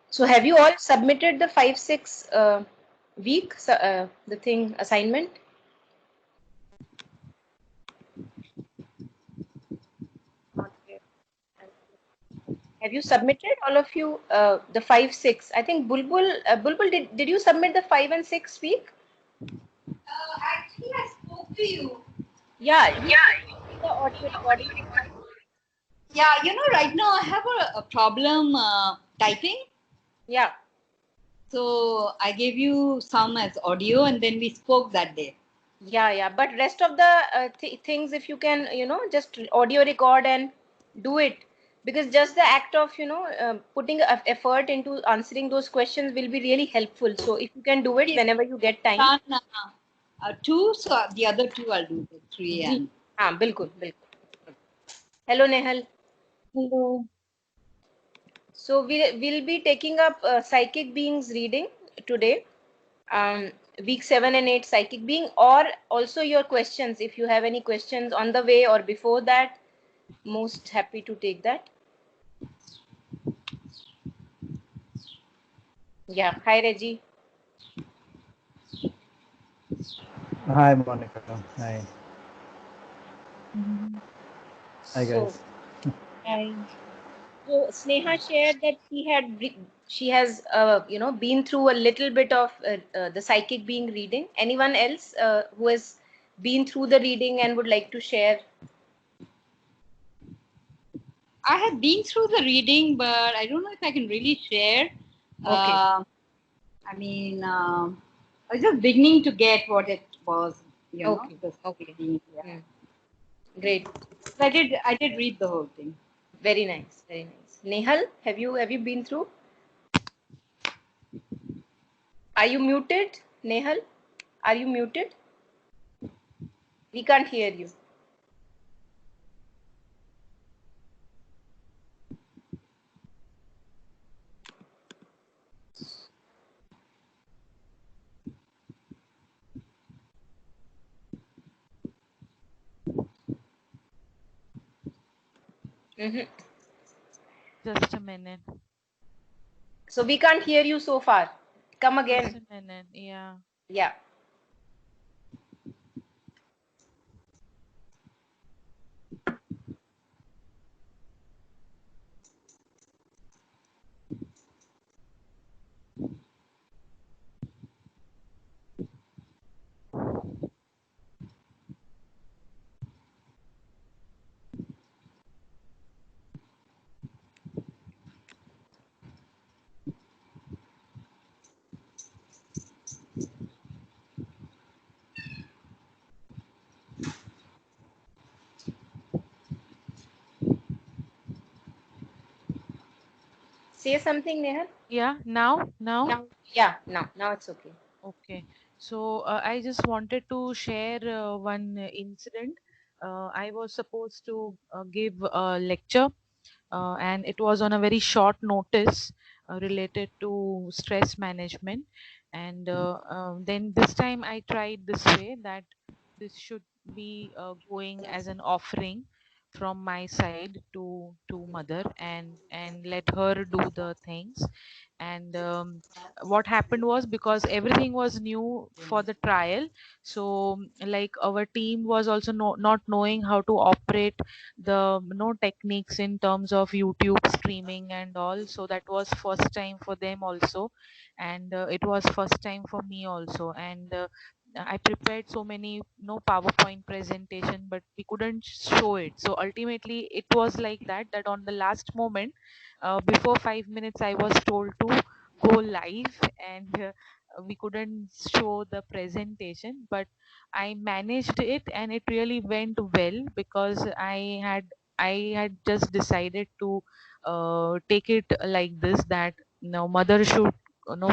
So have you all submitted the 5-6 week the thing assignment? Not yet. Have you submitted all of you the 5-6? I think Bulbul, did you submit the 5 and 6 week? Actually, I spoke to you. Yeah, you sent the audio recording. Yeah, right now I have a problem typing. Yeah. So I gave you some as audio and then we spoke that day. Yeah. But rest of the things, if you can, just audio record and do it, because just the act of, putting effort into answering those questions will be really helpful. So if you can do it Yes, whenever you get time. done two, so the other two I'll do the three ji and. हाँ बिल्कुल बिल्कुल. Hello Nehal. Hello. So we'll be taking up psychic beings reading today. Um, week 7 and 8 psychic being, or also your questions if you have any questions on the way or before that. Most happy to take that. Yeah. Hi Reggie. Hi, Monica. Hi. Hi, So, guys. so Sneha shared that she has been through a little bit of the psychic being reading. Anyone else who has been through the reading and would like to share? I have been through the reading, but I don't know if I can really share. Okay. I mean, I was just beginning to get what it was, Okay. the Okay. reading. Yeah. Hmm. Great. So I did read the whole thing. Very nice. Very nice. Nehal, have you been through? Are you muted, Nehal? Are you muted? We can't hear you. Hmm. Just a minute. So we can't hear you so far. Come Just again. a minute. Yeah. Yeah. Say something, Nehal. Yeah. Now? Now, yeah, now it's okay. Okay. So I just wanted to share one incident. I was supposed to give a lecture, and it was on a very short notice related to stress management. And then this time I tried this way that this should be going as an offering from my side to mother, and let her do the things. And what happened was, because everything was new for the trial, so like our team was also not knowing how to operate the techniques in terms of YouTube streaming and all. So that was first time for them also, and it was first time for me also. And I prepared so many PowerPoint presentation, but we couldn't show it. So ultimately it was like that on the last moment, before 5 minutes, I was told to go live, and we couldn't show the presentation. But I managed it, and it really went well, because I had just decided to take it like this, that mother should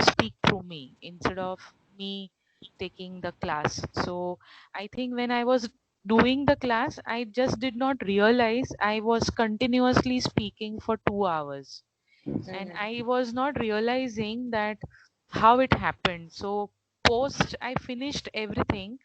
speak through me instead of me taking the class. So I think when I was doing the class, I just did not realize I was continuously speaking for 2 hours, and Mhm. I was not realizing that how it happened. So post I finished everything,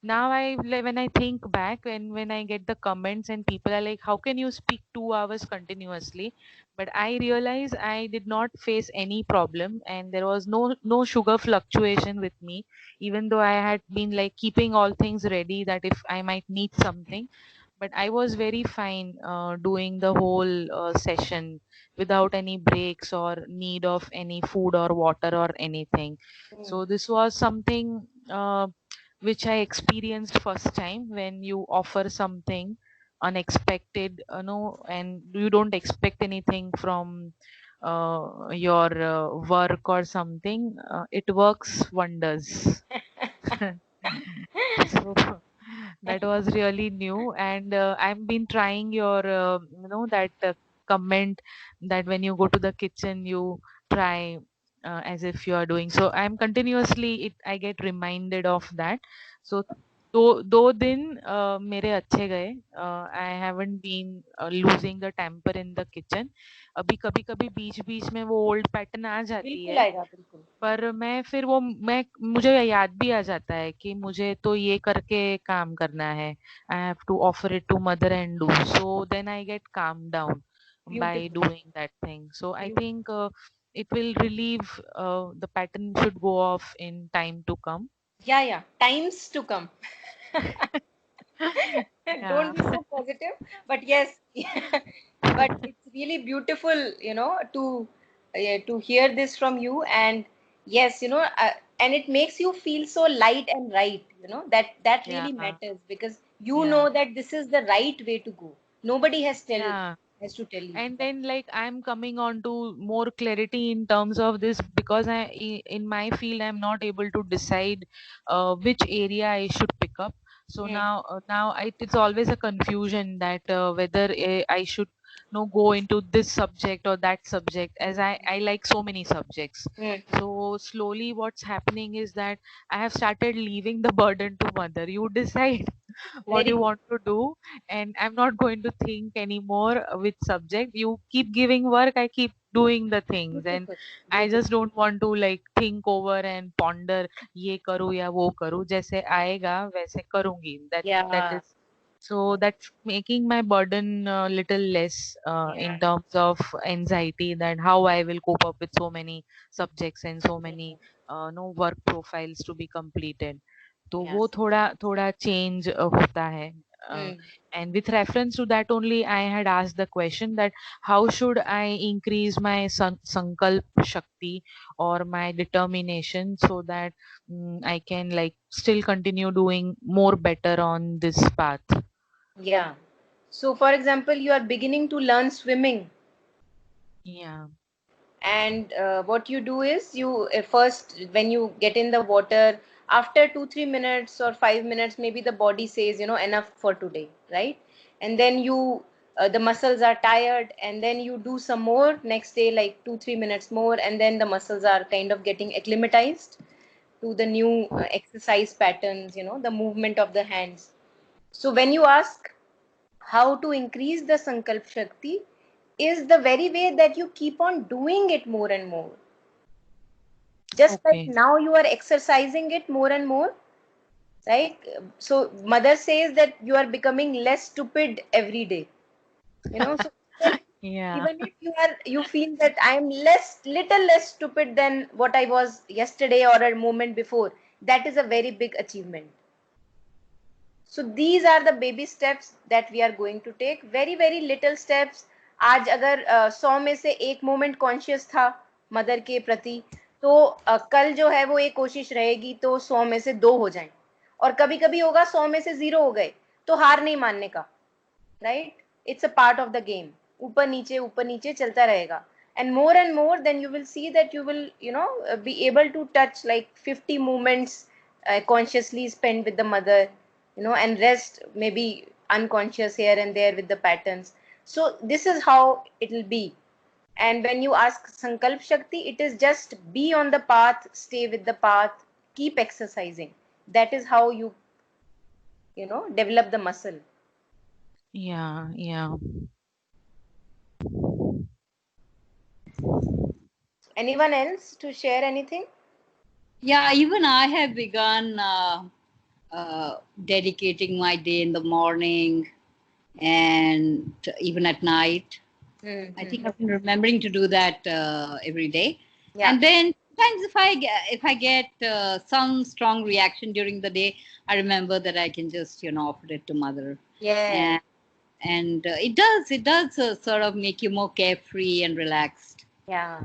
now when I think back, when I get the comments and people are like, how can you speak 2 hours continuously? But I realize I did not face any problem, and there was no sugar fluctuation with me, even though I had been like keeping all things ready that if I might need something. But I was very fine doing the whole session without any breaks or need of any food or water or anything. So this was something which I experienced first time when you offer something unexpected, and you don't expect anything from your work or something. It works wonders. So that was really new, and I've been trying your, that comment that when you go to the kitchen, you try as if you are doing. So I'm continuously, I get reminded of that. So दो दिन मेरे अच्छे गए. I haven't been losing the temper in the kitchen. अभी कभी कभी बीच बीच में वो ओल्ड पैटर्न आ जाती बिल्कुल है, आएगा, बिल्कुल. पर मैं फिर मुझे याद भी आ जाता है कि मुझे तो ये करके काम करना है. I have to offer it to mother and do, so then I get काम down by Beautiful. doing that thing. So I Beautiful. think it will relieve, the pattern should go off in time to come. Yeah, times to come. Yeah. Don't be so positive, but yes, but it's really beautiful, to hear this from you. And yes, and it makes you feel so light and right, that Yeah. really matters, because Yeah. that this is the right way to go. Nobody Yeah. has to tell you And that. then like I'm coming on to more clarity in terms of this, because in my field I'm not able to decide which area I should pick up. So Mm, it's always a confusion that whether I should go into this subject or that subject, as I like so many subjects. mm. So slowly what's happening is that I have started leaving the burden to mother. You decide what Very you good. want to do, and I'm not going to think anymore which subject. You keep giving work, I keep doing the things, and Beautiful. I Beautiful. just don't want to like think over and ponder ये करूँ या वो करूँ. जैसे आएगा वैसे करूँगी. That Yeah. is, so that's making my burden little less Yeah. in terms of anxiety, that how I will cope up with so many subjects and so Yeah. many no work profiles to be completed. तो वो Yes. थोड़ा थोड़ा change होता है. Mm. And with reference to that only, I had asked the question that how should I increase my sankalp shakti or my determination, so that I can like still continue doing more better on this path. Yeah. So, for example, you are beginning to learn swimming, Yeah. and what you do is you first, when you get in the water, after 2 3 minutes or 5 minutes, maybe the body says, enough for today, right? And then the muscles are tired, and then you do some more next day, like 2 3 minutes more, and then the muscles are kind of getting acclimatized to the new exercise patterns, the movement of the hands. So when you ask how to increase the sankalp shakti, is the very way that you keep on doing it more and more. Just like Okay. now you are exercising it more and more, right? So mother says that you are becoming less stupid every day. So Yeah. even if you feel that I am little less stupid than what I was yesterday or a moment before, that is a very big achievement. So these are the baby steps that we are going to take. Very very little steps. आज अगर 100 में से एक moment conscious था mother के प्रति, तो कल जो है वो एक कोशिश रहेगी तो 100 में से 2 हो जाएं. और कभी कभी होगा 100 में से 0 हो गए, तो हार नहीं मानने का, right? It's a part of the game. ऊपर नीचे चलता रहेगा. And more, then you will see that you will, be able to touch like 50 movements consciously spent with the mother, and rest maybe unconscious here and there with the patterns. So this is how it will be. And when you ask sankalp shakti, it is just be on the path, stay with the path, keep exercising. That is how you develop the muscle. Yeah. Yeah. Anyone else to share anything? Yeah, even I have begun dedicating my day in the morning and even at night. I think I've been remembering to do that every day. Yeah. And then sometimes if I get some strong reaction during the day, I remember that I can just offer it to mother. Yeah. And it does sort of make you more carefree and relaxed. Yeah.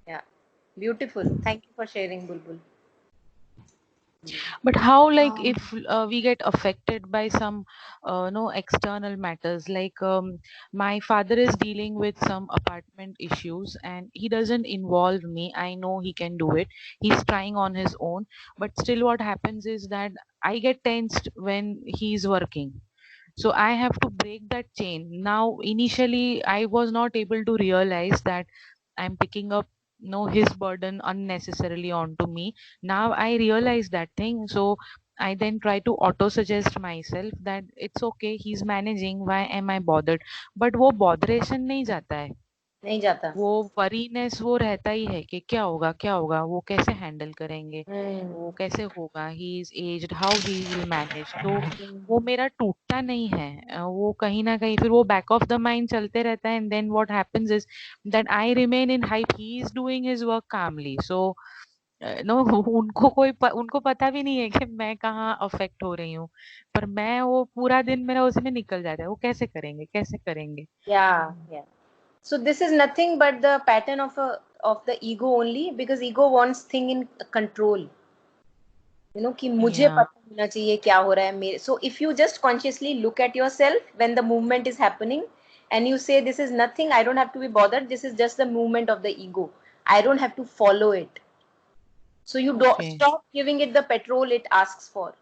Yeah. Beautiful. Thank you for sharing, Bulbul. But how, like, if we get affected by some no external matters, like my father is dealing with some apartment issues and he doesn't involve me. I know he can do it, he's trying on his own, but still what happens is that I get tensed when he's working, so I have to break that chain. Now initially I was not able to realize that I'm picking up his burden unnecessarily onto me. Now I realize that thing, so I then try to auto suggest myself that it's okay, he's managing, why am I bothered? But वो botheration नहीं जाता है, नहीं जाता. वो worriness वो रहता ही है कि क्या होगा, वो कैसे हैंडल करेंगे, वो कैसे होगा, he is aged, how he will manage. तो वो मेरा टूटता नहीं है, वो कहीं ना कहीं फिर वो बैक ऑफ द माइंड चलते रहता है. And then what happens is that I remain in height, he is doing his work calmly. So no उनको पता भी नहीं है कि मैं कहाँ अफेक्ट हो रही हूँ, पर मैं वो पूरा दिन मेरा उसी में निकल जाता है, वो कैसे करेंगे. Yeah. So this is nothing but the pattern of the ego only, because ego wants thing in control. कि मुझे पता होना चाहिए क्या हो रहा है मेरे. So if you just consciously look at yourself when the movement is happening and you say this is nothing, I don't have to be bothered, this is just the movement of the ego, I don't have to follow it. So you don't stop giving it the petrol it asks for.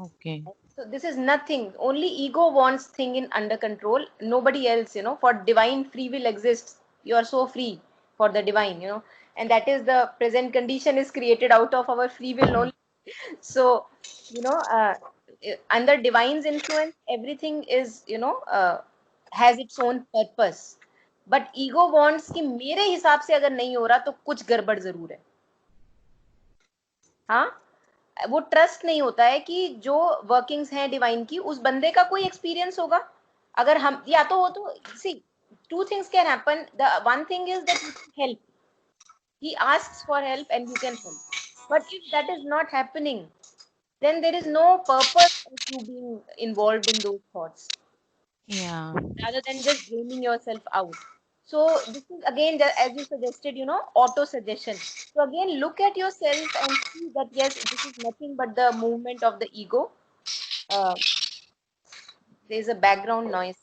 Okay. So this is nothing. Only ego wants thing in under control. Nobody else, for divine free will exists. You are so free for the divine, and that is the present condition is created out of our free will only. So, under divine's influence, everything is, has its own purpose. But ego wants कि मेरे हिसाब से अगर नहीं हो रहा तो कुछ गड़बड़ जरूर है. हाँ, वो ट्रस्ट नहीं होता है कि जो वर्किंग्स हैं डिवाइन की उस बंदे का कोई एक्सपीरियंस होगा. अगर हम या तो वो तो see two things can happen. The one thing is that you can help, he asks for help and you can help. But if that is not happening, then there is no purpose of you being involved in those thoughts. Yeah. Rather than just draining yourself out. So this is again, as you suggested, auto suggestion. So again, look at yourself and see that yes, this is nothing but the movement of the ego. There is a background noise.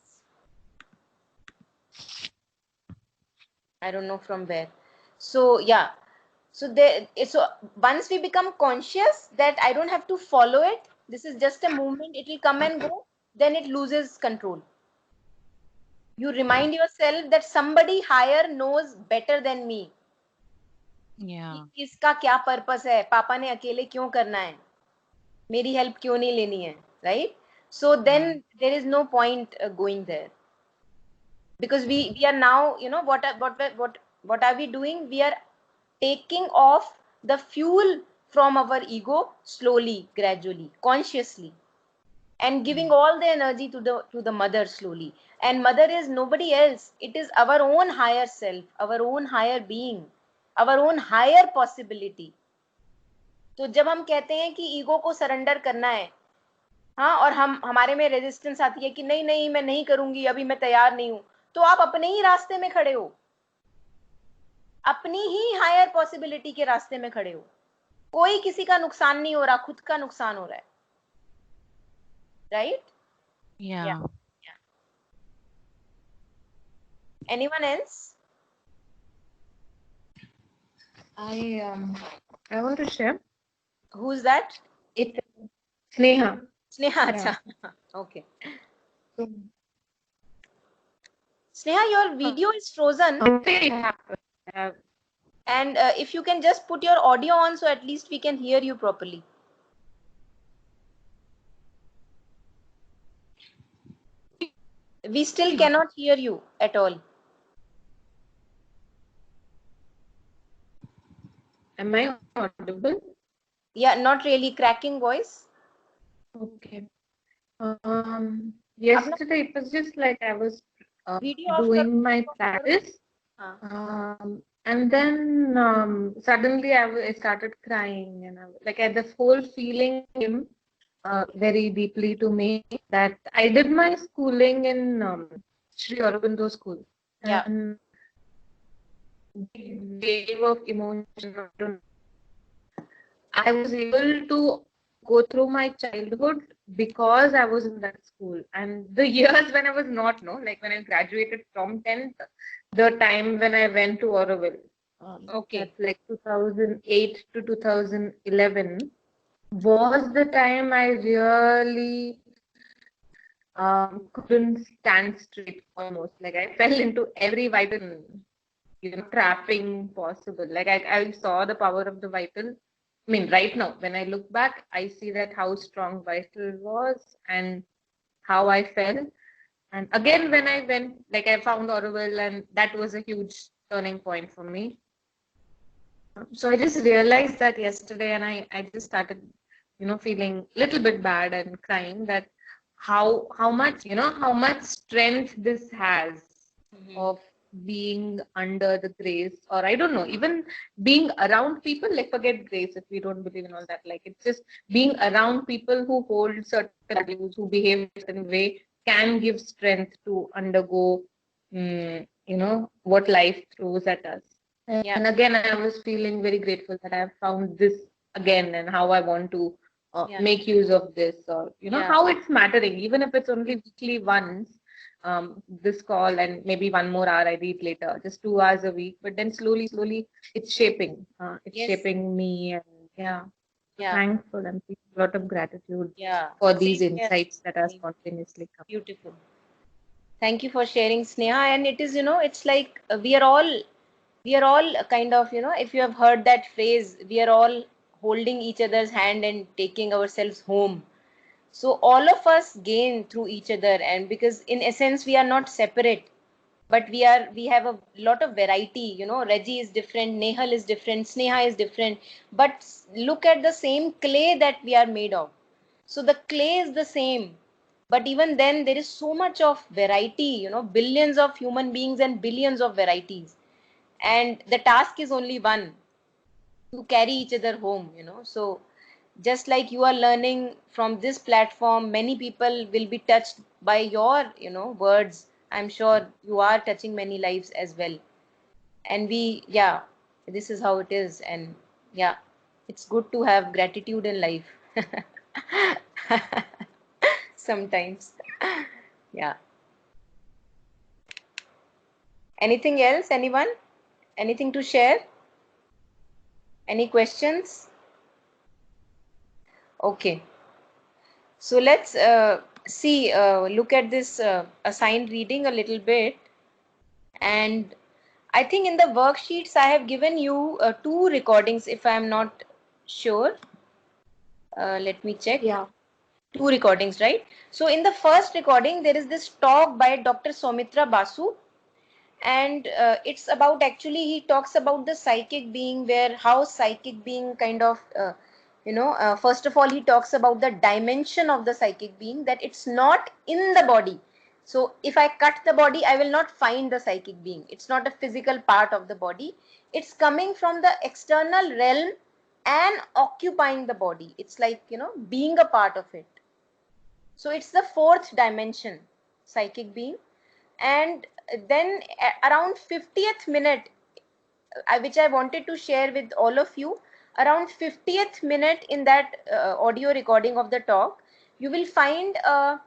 I don't know from where. So yeah. So once we become conscious that I don't have to follow it, this is just a movement, it will come and go, then it loses control. You remind yourself that somebody higher knows better than me. Yeah. इसका क्या purpose है, पापा ने अकेले क्यों करना है, मेरी हेल्प क्यों नहीं लेनी है, right? So then there is no point going there, because we are now, what are we doing? We are taking off the fuel from our ego slowly, gradually, consciously, and giving all the energy to the mother slowly. And mother is nobody else, it is our own higher self, our own higher being, our own higher possibility. तो जब हम कहते हैं कि ego को surrender करना है, हाँ, और हमारे में रेजिस्टेंस आती है कि नहीं मैं नहीं करूंगी, अभी मैं तैयार नहीं हूं, तो आप अपने ही रास्ते में खड़े हो, अपनी ही हायर पॉसिबिलिटी के रास्ते में खड़े हो. कोई किसी का नुकसान नहीं हो रहा, खुद का नुकसान हो रहा है, right? Yeah. Anyone else? I want to share. Who's that? It's Sneha. Sneha, Yeah. acha. Okay. Sneha, your video is frozen. And if you can just put your audio on, so at least we can hear you properly. We still cannot hear you at all. Am I audible? Yeah, not really cracking voice. Okay. Yesterday it was just like I was Video off karo. doing my practice, and then suddenly I started crying, and like the whole feeling came very deeply to me that I did my schooling in Sri Aurobindo School, Yeah. and big wave of emotion. I was able to go through my childhood because I was in that school. And the years when I was not, no, like when I graduated from 10th, the time when I went to Auroville, Okay. that's like 2008 to 2011, was the time I really couldn't stand straight almost. Like I fell into every vital, trapping possible. Like I saw the power of the vital. I mean, right now, when I look back, I see that how strong vital was and how I felt. And again, when I went, like I found Auroville, and that was a huge turning point for me. So I just realized that yesterday, and I just started, feeling a little bit bad and crying that how much, how much strength this has of being under the grace, or I don't know, even being around people, like forget grace if we don't believe in all that. Like it's just being around people who hold certain values, who behave a certain way, can give strength to undergo, what life throws at us. Yeah. And again, I was feeling very grateful that I have found this again, and how I want to make use of this, or how it's mattering, even if it's only weekly once. This call, and maybe one more hour I read later, just 2 hours a week. But then slowly, it's shaping. It's Yes. shaping me, and Yeah. thankful and feeling a lot of gratitude Yeah. for these Same here. insights that are spontaneously coming. Beautiful. Thank you for sharing, Sneha. And it is, it's like we are all kind of, if you have heard that phrase, we are all holding each other's hand and taking ourselves home. So all of us gain through each other, and because in essence we are not separate, but we have a lot of variety. Reggie is different, Nehal is different, Sneha is different, but look at the same clay that we are made of. So the clay is the same, but even then there is so much of variety, billions of human beings and billions of varieties, and the task is only one, to carry each other home. So just like you are learning from this platform, many people will be touched by your words. I'm sure you are touching many lives as well. And this is how it is. And yeah, it's good to have gratitude in life. Sometimes. Yeah. Anything else? Anyone? Anything to share? Any questions? Okay. So let's look at this assigned reading a little bit. And I think in the worksheets I have given you 2 recordings, if I am not sure. Let me check. Yeah. 2 recordings, right? So in the first recording, there is this talk by Dr. Soumitra Basu. And it's about, actually he talks about the psychic being, where how psychic being kind of first of all he talks about the dimension of the psychic being, that it's not in the body. So if I cut the body, I will not find the psychic being. It's not a physical part of the body. It's coming from the external realm and occupying the body. It's like being a part of it. So it's the 4th dimension, psychic being. And then around 50th minute, which I wanted to share with all of you, around 50th minute in that audio recording of the talk, you will find a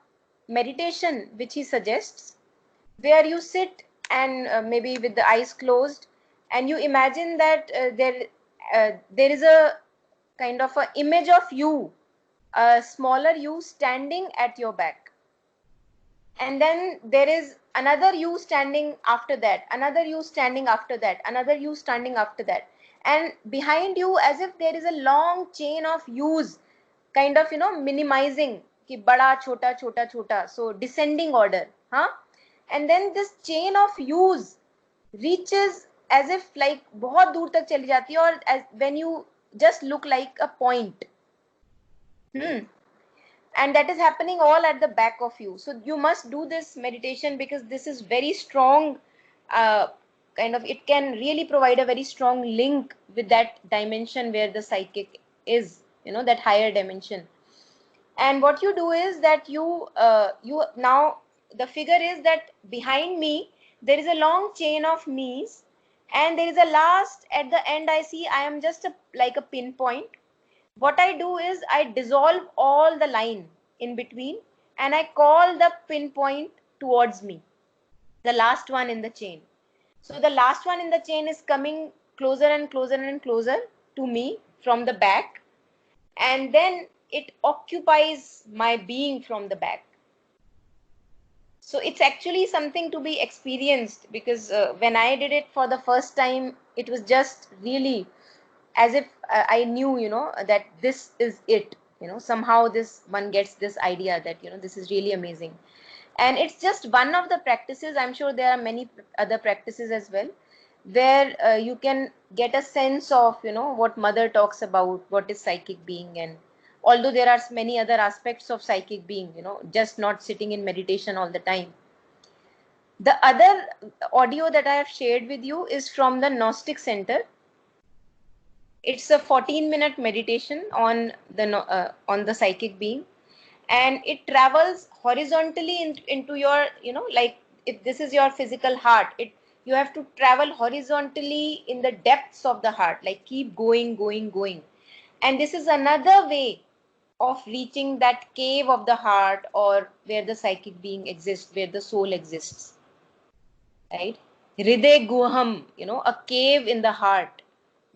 meditation which he suggests, where you sit and maybe with the eyes closed, and you imagine that there is a kind of a image of you, a smaller you standing at your back, and then there is another you standing after that, another you standing after that, another you standing after that, and behind you, as if there is a long chain of yous, kind of minimizing ki bada chota chota chota, so descending order, huh? And then this chain of yous reaches as if like बहुत दूर तक चली जाती है, और as when you just look like a point. And that is happening all at the back of you. So you must do this meditation, because this is very strong, kind of, it can really provide a very strong link with that dimension where the psychic is, that higher dimension. And what you do is that you now, the figure is that behind me there is a long chain of me's, and there is a last, at the end I see I am just like a pinpoint. What I do is I dissolve all the line in between, and I call the pinpoint towards me, the last one in the chain. So the last one in the chain is coming closer and closer and closer to me from the back, and then it occupies my being from the back. So it's actually something to be experienced, because when I did it for the first time, it was just really as if I knew, that this is it. Somehow this one gets this idea that, this is really amazing. And it's just one of the practices. I'm sure there are many other practices as well, where you can get a sense of, what mother talks about, what is psychic being. And although there are many other aspects of psychic being, just not sitting in meditation all the time. The other audio that I have shared with you is from the Gnostic Center. It's a 14-minute meditation on the psychic being, and it travels horizontally into your, like if this is your physical heart, you have to travel horizontally in the depths of the heart, like keep going. And this is another way of reaching that cave of the heart, or where the psychic being exists, where the soul exists, right? Hriday Guham, a cave in the heart.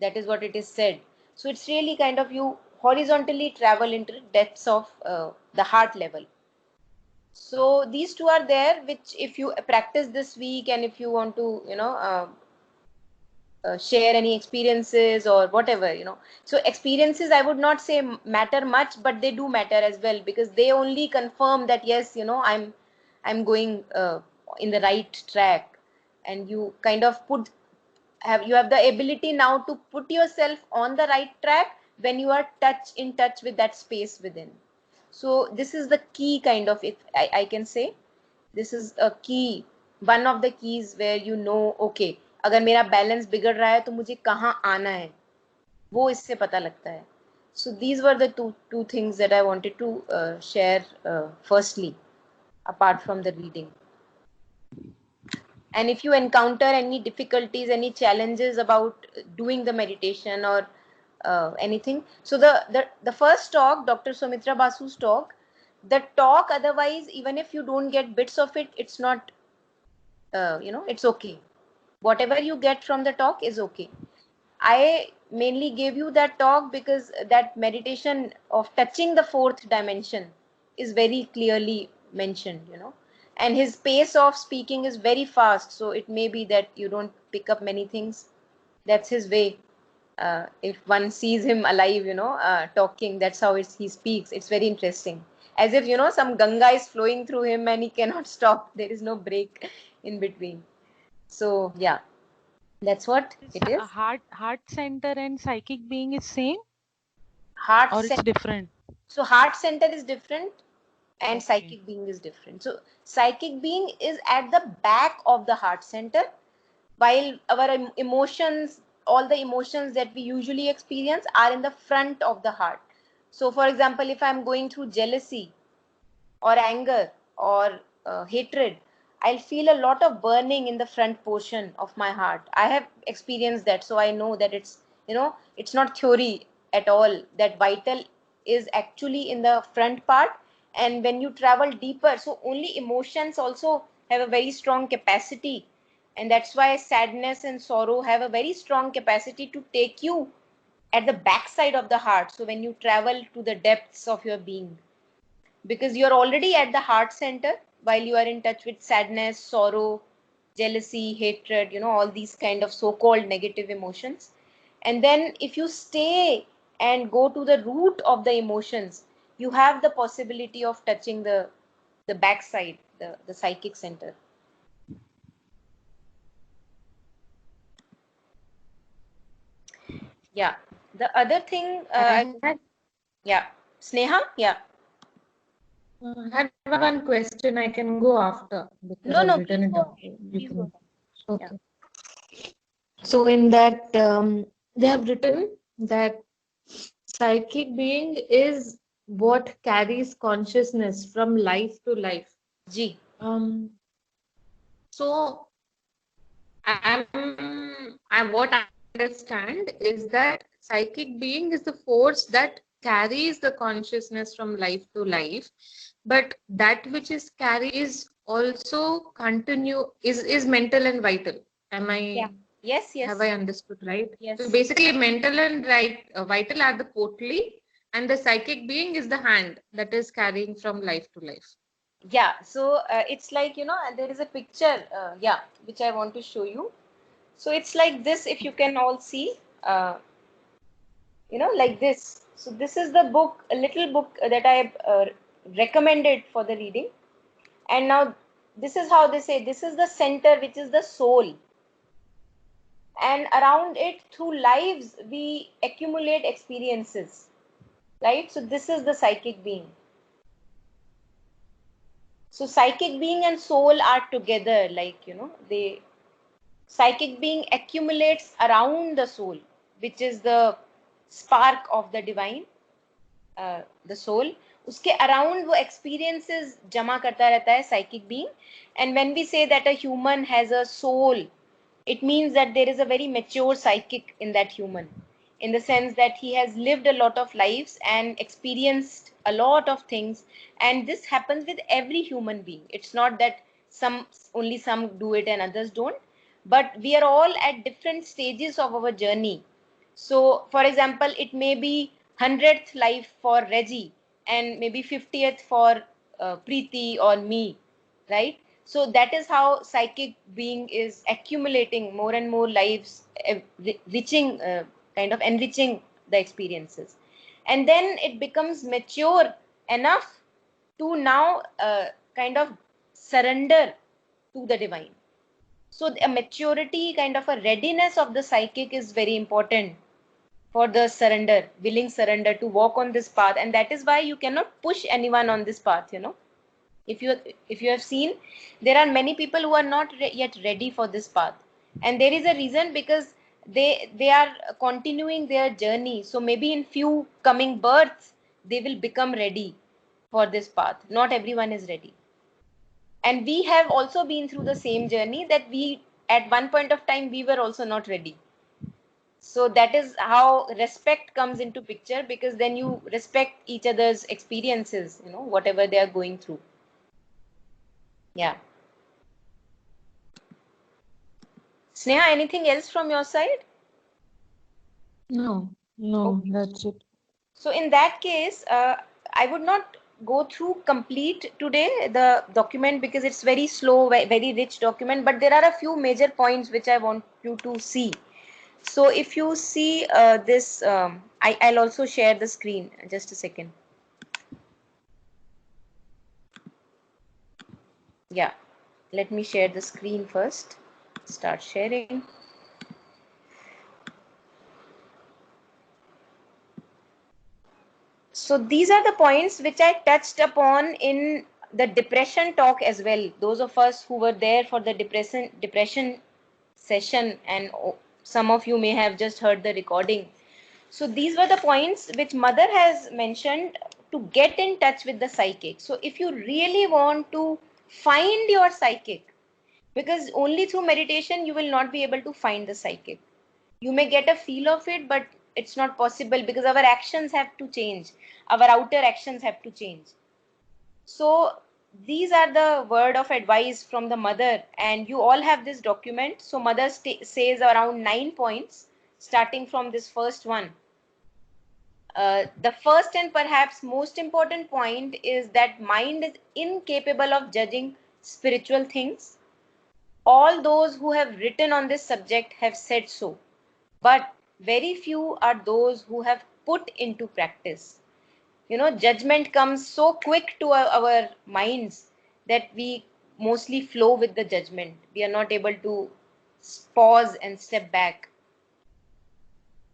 That is what it is said. So it's really kind of, you horizontally travel into the depths of the heart level. So these two are there, which if you practice this week, and if you want to, share any experiences or whatever, So experiences, I would not say matter much, but they do matter as well, because they only confirm that, yes, I'm going in the right track. And you kind of you have the ability now to put yourself on the right track when you are in touch with that space within. So this is the key, kind of, if I can say, this is a key, one of the keys where okay, अगर मेरा balance बिगड़ रहा है तो मुझे कहाँ आना है, वो इससे पता लगता है. So these were the two things that I wanted to share firstly, apart from the reading. And if you encounter any difficulties, any challenges about doing the meditation or anything, so the first talk, Dr. Sumitra Basu's talk, the talk, otherwise, even if you don't get bits of it, it's not, it's okay. Whatever you get from the talk is okay. I mainly gave you that talk because that meditation of touching the fourth dimension is very clearly mentioned, and his pace of speaking is very fast. So it may be that you don't pick up many things. That's his way. If one sees him alive, talking, that's how he speaks. It's very interesting. As if, some Ganga is flowing through him and he cannot stop. There is no break in between. So, yeah. That's what it is. Heart center and psychic being is same, Heart or center, it's different? So heart center is different, and Okay. psychic being is different. So psychic being is at the back of the heart center, while our emotions, all the emotions that we usually experience, are in the front of the heart. So for example, if I'm going through jealousy or anger or hatred, I'll feel a lot of burning in the front portion of my heart. I have experienced that, so I know that it's not theory at all. That vital is actually in the front part, and when you travel deeper, so only emotions also have a very strong capacity, and that's why sadness and sorrow have a very strong capacity to take you at the backside of the heart. So when you travel to the depths of your being, because you're already at the heart center while you are in touch with sadness, sorrow, jealousy, hatred, all these kind of so-called negative emotions. And then if you stay and go to the root of the emotions, you have the possibility of touching the backside, the psychic center. Yeah. The other thing, I had yeah, Sneha, yeah. I had one question. I can go after because No, I've no, please written it go down. ahead. You Please go can. ahead. Okay. So in that, they have written that psychic being is what carries consciousness from life to life. Ji. So what I understand is that psychic being is the force that carries the consciousness from life to life, but that which is carried is also is mental and vital. Am Yeah. I Yes, have I yes, understood right? yes. So basically, mental and vital are the portly, and the psychic being is the hand that is carrying from life to life. Yeah, so it's like, there is a picture, yeah, which I want to show you. So it's like this, if you can all see, like this. So this is the book, a little book that I recommended for the reading. And now this is how they say, this is the center, which is the soul. And around it, through lives, we accumulate experiences, right? So this is the psychic being. So psychic being and soul are together, like, they psychic being accumulates around the soul, which is the spark of the divine, the soul. Uske around wo experiences jama karta rehta hai psychic being. And when we say that a human has a soul, it means that there is a very mature psychic in that human, in the sense that he has lived a lot of lives and experienced a lot of things. And this happens with every human being. It's not that only some do it and others don't, but we are all at different stages of our journey. So for example, it may be 100th life for Reggie and maybe 50th for Preeti or me, right? So that is how psychic being is accumulating more and more lives, reaching, kind of enriching the experiences. And then it becomes mature enough to now kind of surrender to the divine. So a maturity, kind of a readiness of the psychic is very important for the surrender, willing surrender to walk on this path. And that is why you cannot push anyone on this path. If you have seen, there are many people who are not yet ready for this path, and there is a reason, because they are continuing their journey. So maybe in few coming births they will become ready for this path. Not everyone is ready, and we have also been through the same journey, that we at one point of time we were also not ready. So that is how respect comes into picture, because then you respect each other's experiences, whatever they are going through. Yeah. Sneha, anything else from your side? No, Okay. that's it. So in that case, I would not go through complete today the document, because it's very slow, very rich document, but there are a few major points which I want you to see. So if you see this, I'll also share the screen. Just a second. Yeah, let me share the screen first. Start sharing. So these are the points which I touched upon in the depression talk as well. Those of us who were there for the depression session, and some of you may have just heard the recording. So these were the points which Mother has mentioned to get in touch with the psychic. So if you really want to find your psychic, because only through meditation you will not be able to find the psychic. You may get a feel of it, but it's not possible, because our actions have to change. Our outer actions have to change. So these are the word of advice from the Mother, and you all have this document. So Mother says around 9 points, starting from this first one. The first and perhaps most important point is that mind is incapable of judging spiritual things. All those who have written on this subject have said so, but very few are those who have put into practice. Judgment comes so quick to our minds that we mostly flow with the judgment. We are not able to pause and step back.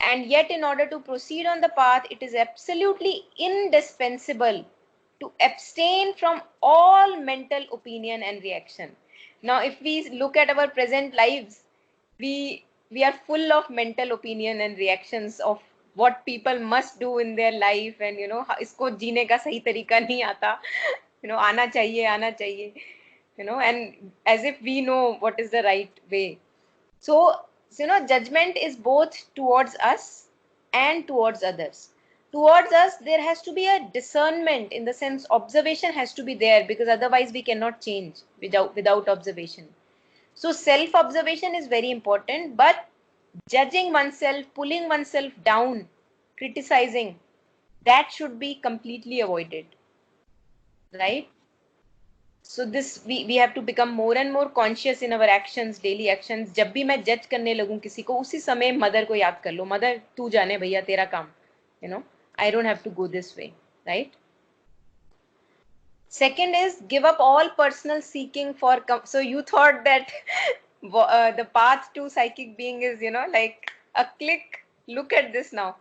And yet, in order to proceed on the path, it is absolutely indispensable to abstain from all mental opinion and reaction. Now, if we look at our present lives, we are full of mental opinion and reactions of what people must do in their life, and isko jeene ka sahi tarika nahi aata, aana chahiye, and as if we know what is the right way. So, judgment is both towards us and towards others. Towards us, there has to be a discernment, in the sense observation has to be there, because otherwise we cannot change without observation. So self observation is very important, but judging oneself, pulling oneself down, criticizing, that should be completely avoided, right? So this we have to become more and more conscious in our actions, daily actions. जब भी मैं जज करने लगूं किसी को, उसी समय mother को याद कर लो, मदर तू जाने भैया तेरा काम, I don't have to go this way, right? Second is give up all personal seeking for so you thought that the path to psychic being is like a click. Look at this now.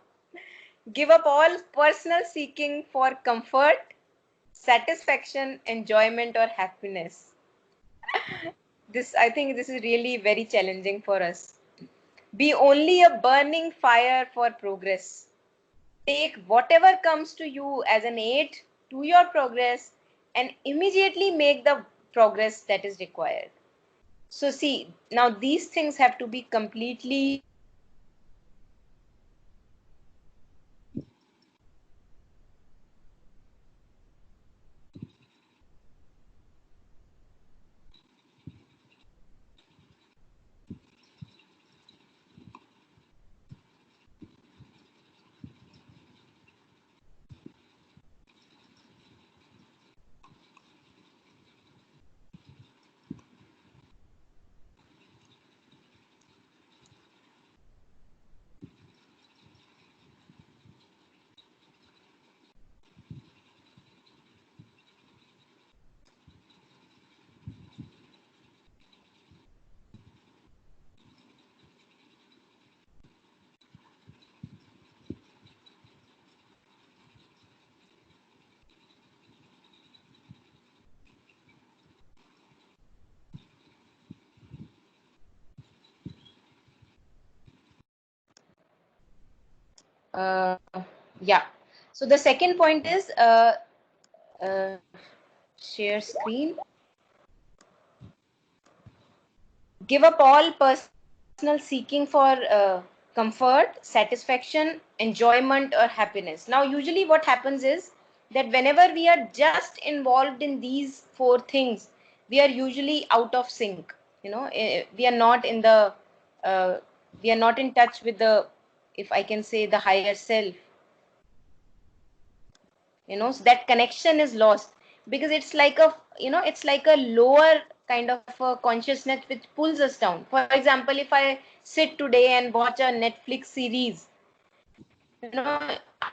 Give up all personal seeking for comfort, satisfaction, enjoyment, or happiness. I think this is really very challenging for us. Be only a burning fire for progress. Take whatever comes to you as an aid to your progress and immediately make the progress that is required. So see, now these things have to be completely yeah. So the second point is share screen. Give up all personal seeking for comfort, satisfaction, enjoyment, or happiness. Now, usually what happens is that whenever we are just involved in these four things, we are usually out of sync. We are not in the, we are not in touch with the, if I can say, the higher self. So that connection is lost, because it's like a lower kind of a consciousness which pulls us down. For example, if I sit today and watch a Netflix series,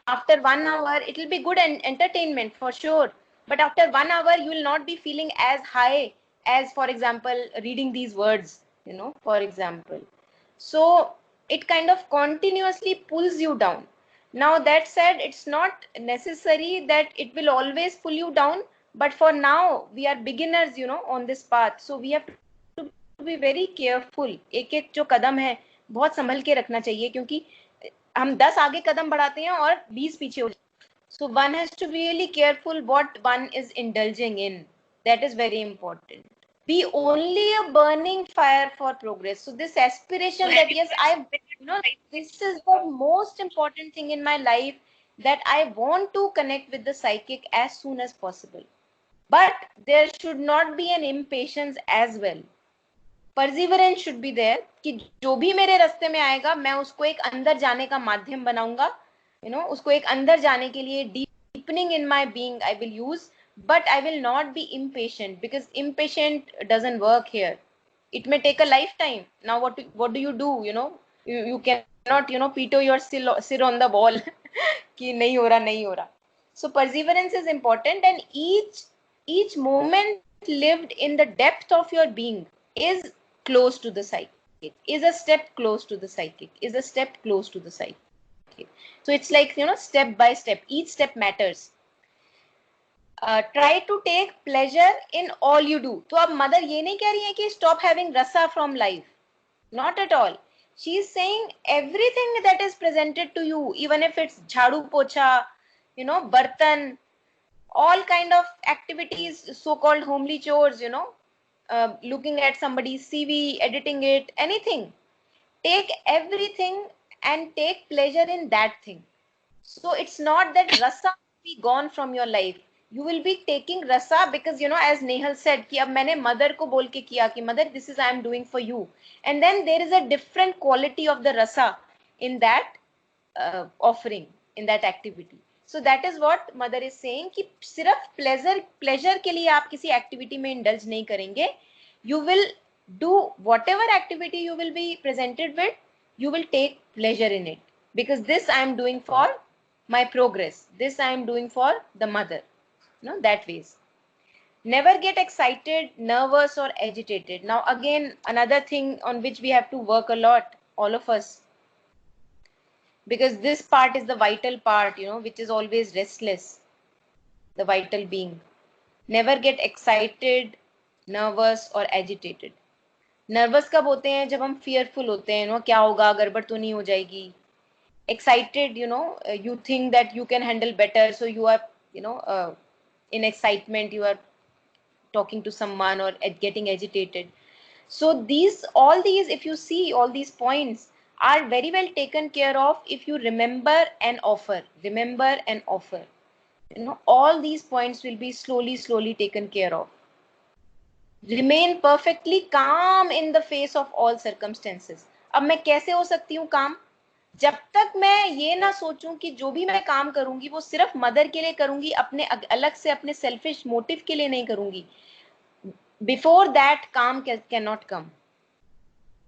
after 1 hour it will be good and entertainment for sure, but after 1 hour you will not be feeling as high as, for example, reading these words, for example. So it kind of continuously pulls you down. Now that said, it's not necessary that it will always pull you down, but for now we are beginners, on this path, so we have to be very careful. एक एक जो कदम है बहुत संभल के रखना चाहिए, क्योंकि हम 10 आगे कदम बढ़ाते हैं और 20 पीछे हो जाते हैं. So one has to be really careful what one is indulging in. That is very important. Be only a burning fire for progress. So this aspiration that yes, this is the most important thing in my life, that I want to connect with the psychic as soon as possible. But there should not be an impatience as well. Perseverance should be there, कि जो भी मेरे रास्ते में आएगा मैं उसको एक अंदर जाने का माध्यम बनाऊंगा, उसको एक अंदर जाने के लिए deepening in my being I will use, but I will not be impatient, because impatient doesn't work here. It may take a lifetime. Now what do? You cannot peto your sir on the wall कि नहीं हो रहा. So perseverance is important, and each moment lived in the depth of your being is close to the psyche. is a step close to the psychic, is a step close to the psychic. So it's like, step by step, each step matters. Try to take pleasure in all you do. तो अब mother ये नहीं कह रही है कि stop having rasa from life. Not at all. She is saying everything that is presented to you, even if it's jhadu pocha, bartan, all kind of activities, so-called homely chores, looking at somebody's CV, editing it, anything. Take everything and take pleasure in that thing. So it's not that rasa will be gone from your life. You will be taking rasa because, as Nehal said, कि अब मैंने mother को बोल के किया कि mother, this is I am doing for you. And then there is a different quality of the rasa in that offering, in that activity. So that is what mother is saying कि सिर्फ pleasure के लिए आप किसी activity में indulge नहीं करेंगे. You will do whatever activity you will be presented with, you will take pleasure in it. Because this I am doing for my progress. This I am doing for the mother. That ways. Never get excited, nervous or agitated. Now again, another thing on which we have to work a lot, all of us. Because this part is the vital part, which is always restless. The vital being. Never get excited, nervous or agitated. Nervous कब होते हैं? जब हम fearful होते हैं, क्या होगा, गड़बड़ तो नहीं हो जाएगी. Excited, you think that you can handle better, so you are, in excitement, you are talking to someone or getting agitated. So all these, if you see, all these points are very well taken care of if you remember and offer. Remember and offer. All these points will be slowly taken care of. Remain perfectly calm in the face of all circumstances. अब मैं कैसे हो सकती हूँ calm? जब तक मैं ये ना सोचूं कि जो भी मैं काम करूंगी वो सिर्फ मदर के लिए करूंगी, अपने अलग से अपने सेल्फिश मोटिव के लिए नहीं करूंगी. Before that, calm cannot come.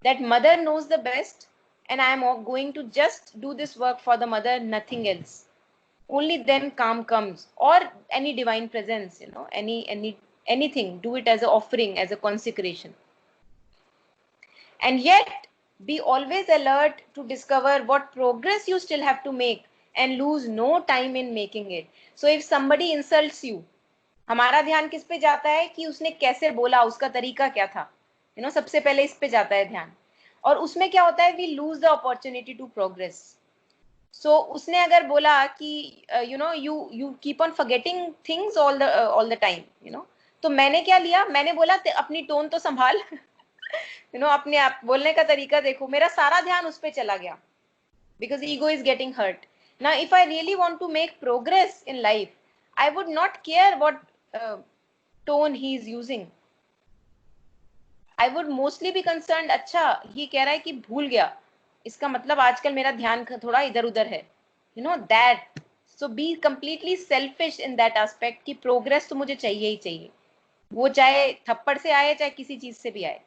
That mother knows the best, and I am going to just do this work for the mother, nothing else. Only then calm comes, or any divine presence, anything. Do it as an offering, as a consecration. And yet, be always alert to discover what progress you still have to make and lose no time in making it. So if somebody insults you, हमारा ध्यान किस पे जाता है कि उसने कैसे बोला, उसका तरीका क्या था, सबसे पहले इस पे जाता है ध्यान. और उसमें क्या होता है, we lose the opportunity to progress. So उसने अगर बोला कि you keep on forgetting things all the time, तो मैंने क्या लिया, मैंने बोला अपनी टोन तो संभाल, अपने आप बोलने का तरीका देखो, मेरा सारा ध्यान उस पे चला गया. Because ego is getting hurt. Now if I really want to make progress in life, I would not care what tone he is using. I would mostly be concerned, अच्छा ये कह रहा है कि भूल गया, इसका मतलब आजकल मेरा ध्यान थोड़ा इधर उधर है, that. So be completely selfish in that aspect कि progress तो मुझे चाहिए ही चाहिए, वो चाहे थप्पड़ से आए चाहे किसी चीज से भी आए.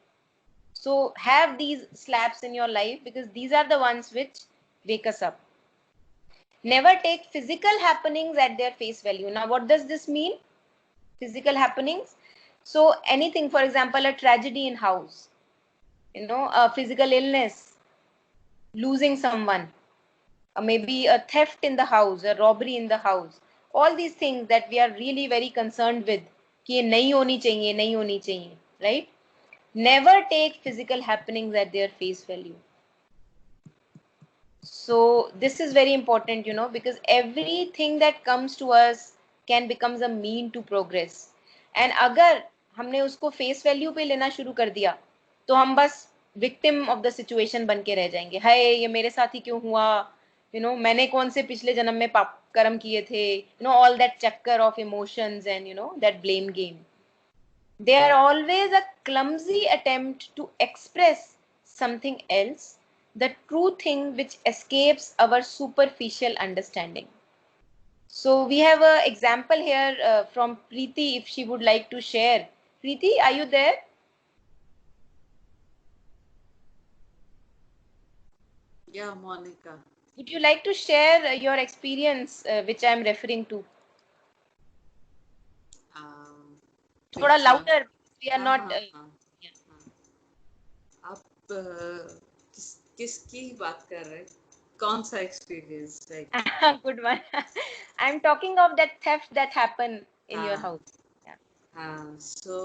So have these slaps in your life because these are the ones which wake us up. Never take physical happenings at their face value. Now what does this mean? Physical happenings. So anything, for example, a tragedy in house, a physical illness, losing someone, or maybe a theft in the house, a robbery in the house. All these things that we are really very concerned with, कि ये नहीं होनी चाहिए, right? Never take physical happenings at their face value. So this is very important, because everything that comes to us can become a mean to progress. And अगर हमने उसको face value पे लेना शुरू कर दिया, तो हम बस victim of the situation बन के रह जाएंगे. हाय ये मेरे साथ ही क्यों हुआ, मैंने कौन से पिछले जन्म में पाप कर्म किए थे, all that chakkar of emotions and that blame game. They are always a clumsy attempt to express something else, the true thing which escapes our superficial understanding. So we have an example here from Preeti, if she would like to share. Preeti, are you there? Yeah, Monica. Would you like to share your experience which I am referring to? Thoda louder. We are not. किसकी बात कर रहे हैं? कौन सा experience है? Good one. I'm talking of that theft that happened in your हाँ house. Yeah. हाँ, so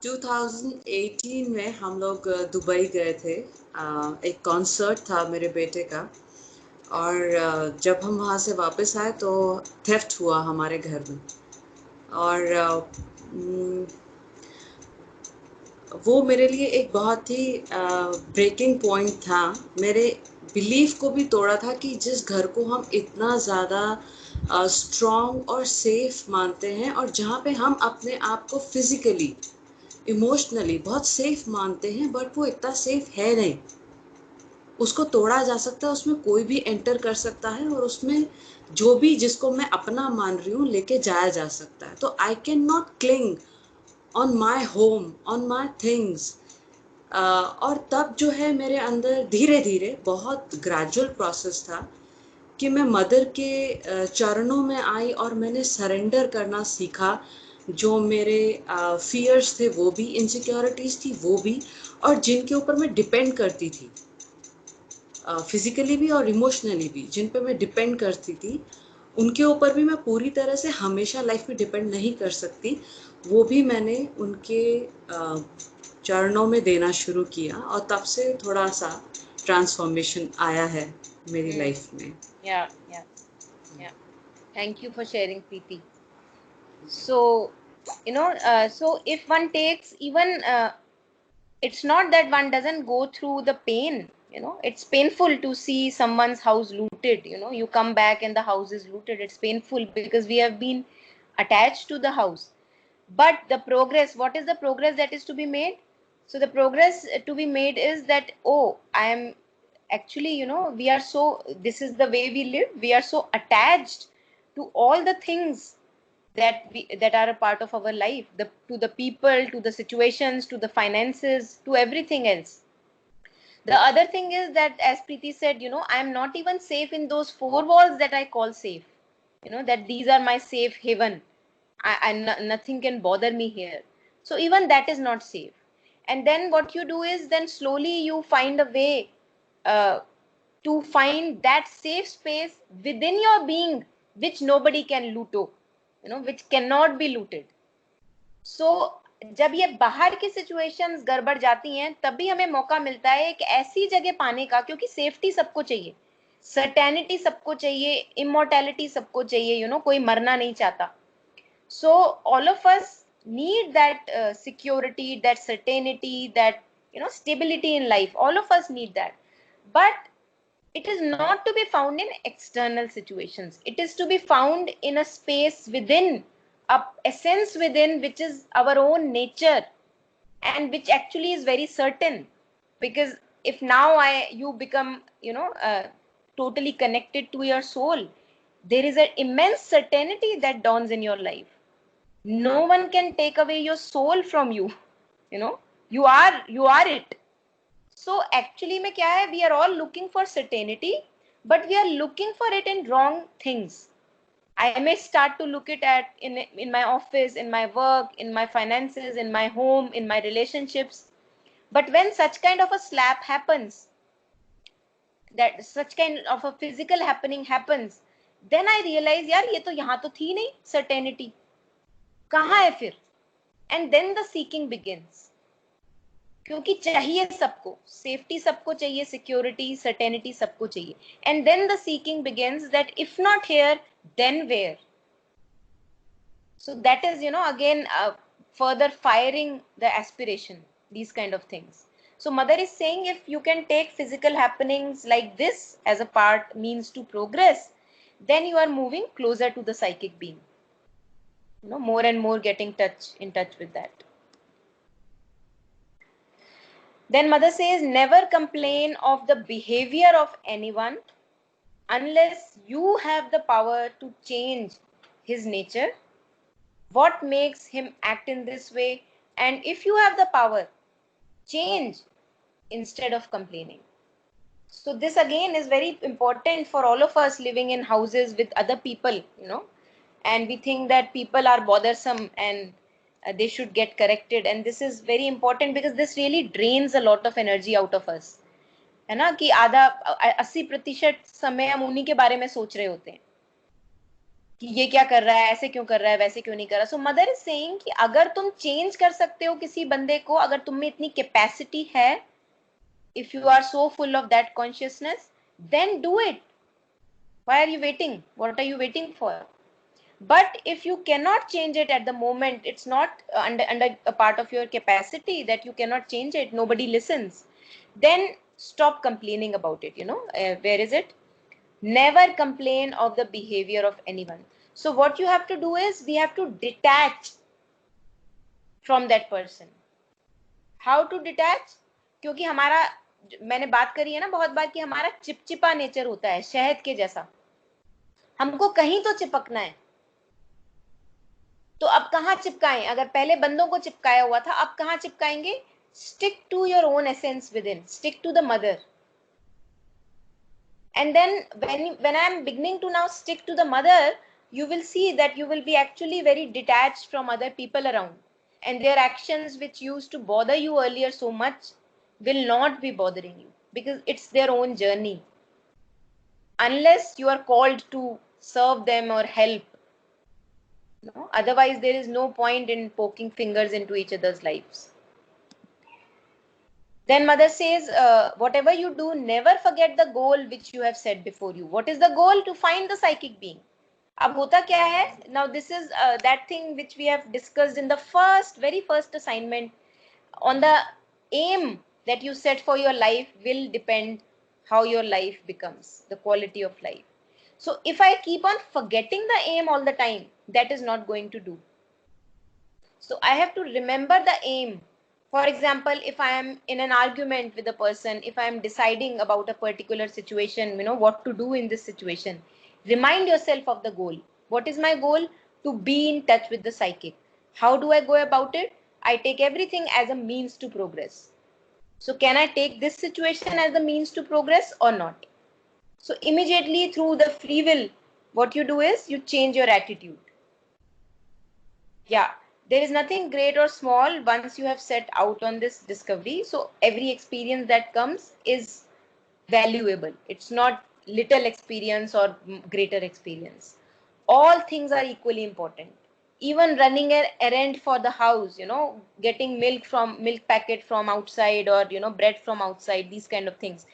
2018 में हम लोग दुबई गए थे। एक कॉन्सर्ट था मेरे बेटे का, और जब हम वहाँ से वापस आए तो थेफ्ट हुआ हमारे घर में। और वो मेरे लिए एक बहुत ही ब्रेकिंग पॉइंट था। मेरे बिलीफ को भी तोड़ा था कि जिस घर को हम इतना ज़्यादा स्ट्रॉन्ग और सेफ मानते हैं, और जहाँ पे हम अपने आप को फिजिकली इमोशनली बहुत सेफ मानते हैं, बट वो इतना सेफ है नहीं। उसको तोड़ा जा सकता है, उसमें कोई भी एंटर कर सकता है, और उसमें जो भी जिसको मैं अपना मान रही हूँ लेके जाया जा सकता है। तो I can not cling on my home, on my things. और तब जो है मेरे अंदर धीरे धीरे, बहुत ग्रेजुअल प्रोसेस था कि मैं मदर के चरणों में आई और मैंने सरेंडर करना सीखा। जो मेरे फियर्स थे वो भी, इनसिक्योरिटीज़ थी वो भी, और जिनके ऊपर मैं डिपेंड करती थी फिजिकली भी और इमोशनली भी, जिन पे मैं डिपेंड करती थी, उनके ऊपर भी मैं पूरी तरह से हमेशा लाइफ में डिपेंड नहीं कर सकती। वो भी मैंने उनके चरणों में देना शुरू किया, और तब से थोड़ा सा ट्रांसफॉर्मेशन आया है मेरी लाइफ में। Yeah, yeah, yeah. Thank you for sharing, Preeti. So, so if one takes even, it's not that one doesn't go through the pain. It's painful to see someone's house looted. You come back and the house is looted. It's painful because we have been attached to the house. But the progress, what is the progress that is to be made? So the progress to be made is that, oh, I am actually, we are so, this is the way we live. We are so attached to all the things that are a part of our life, to the people, to the situations, to the finances, to everything else. The other thing is that, as Preeti said, I am not even safe in those four walls that I call safe. That these are my safe haven. Nothing can bother me here. So even that is not safe. And then what you do is, then slowly you find a way uh, to find that safe space within your being, which nobody can loot, which cannot be looted. So जब ये बाहर की situations गड़बड़ जाती हैं, तभी हमें मौका मिलता है एक ऐसी जगह पाने का, क्योंकि सेफ्टी सबको चाहिए, सर्टेनिटी सबको चाहिए, इमोर्टैलिटी सबको चाहिए, कोई मरना नहीं चाहता. So all of us need that security, that certainty, that stability in life. All of us need that, but it is not to be found in external situations. It is to be found in a space within, a essence within, which is our own nature, and which actually is very certain. Because if now you become totally connected to your soul, there is an immense certainty that dawns in your life. No one can take away your soul from you. You are it. So actually में क्या है, we are all looking for certainty, but we are looking for it in wrong things. I may start to look it at in my office, in my work, in my finances, in my home, in my relationships. But when such kind of a slap happens, that such kind of a physical happening happens, then I realize, यार ये तो यहाँ तो थी नहीं certainty, कहाँ है फिर? And then the seeking begins. क्योंकि चाहिए सबको, सेफ्टी सबको चाहिए, सिक्योरिटी, सर्टेनिटी सबको चाहिए. And then the seeking begins, that if not here, then where? So that is, again, further firing the aspiration, these kind of things. So mother is saying, if you can take physical happenings like this as a part means to progress, then you are moving closer to the psychic being. More and more getting in touch with that. Then mother says, never complain of the behavior of anyone unless you have the power to change his nature. What makes him act in this way? And if you have the power, change instead of complaining. So this again is very important for all of us living in houses with other people, and we think that people are bothersome and they should get corrected, and this is very important because this really drains a lot of energy out of us. है ना कि आधा 80% समय हम उन्हीं के बारे में सोच रहे होते हैं कि ये क्या कर रहा है, ऐसे क्यों कर रहा है, वैसे क्यों नहीं कर रहा. सो मदर इज सेइंग कि अगर तुम चेंज कर सकते हो किसी बंदे को, अगर तुम में इतनी कैपेसिटी है, if you are so full of that consciousness, then do it. Why are you waiting? What are you waiting for? But if you cannot change it at the moment, it's not under a part of your capacity that you cannot change it, nobody listens, then stop complaining about it. Where is it? Never complain of the behavior of anyone. So what you have to do is, we have to detach from that person. How to detach? क्योंकि हमारा, मैंने बात करी है ना बहुत बार कि हमारा चिपचिपा नेचर होता है, शहद के जैसा. हमको कहीं तो चिपकना है. तो अब कहाँ चिपकाएं? अगर पहले बंदों को चिपकाया हुआ था, अब कहाँ चिपकाएंगे? Stick to your own essence within. Stick to the mother. And then when I am beginning to now stick to the mother, you will see that you will be actually very detached from other people around, and their actions which used to bother you earlier so much will not be bothering you, because it's their own journey, unless you are called to serve them or help. No? Otherwise there is no point in poking fingers into each other's lives. Then mother says, whatever you do, never forget the goal which you have set before you. What is the goal? To find the psychic being. अब होता क्या है? Now this is that thing which we have discussed in the very first assignment. On the aim that you set for your life will depend how your life becomes, the quality of life. So if I keep on forgetting the aim all the time, that is not going to do. So I have to remember the aim. For example, if I am in an argument with a person, if I am deciding about a particular situation, what to do in this situation, remind yourself of the goal. What is my goal? To be in touch with the psychic. How do I go about it? I take everything as a means to progress. So can I take this situation as a means to progress or not? So immediately through the free will, what you do is you change your attitude. Yeah. There is nothing great or small once you have set out on this discovery. So every experience that comes is valuable. It's not little experience or greater experience. All things are equally important. Even running an errand for the house, getting milk packet from outside, or bread from outside, these kind of things.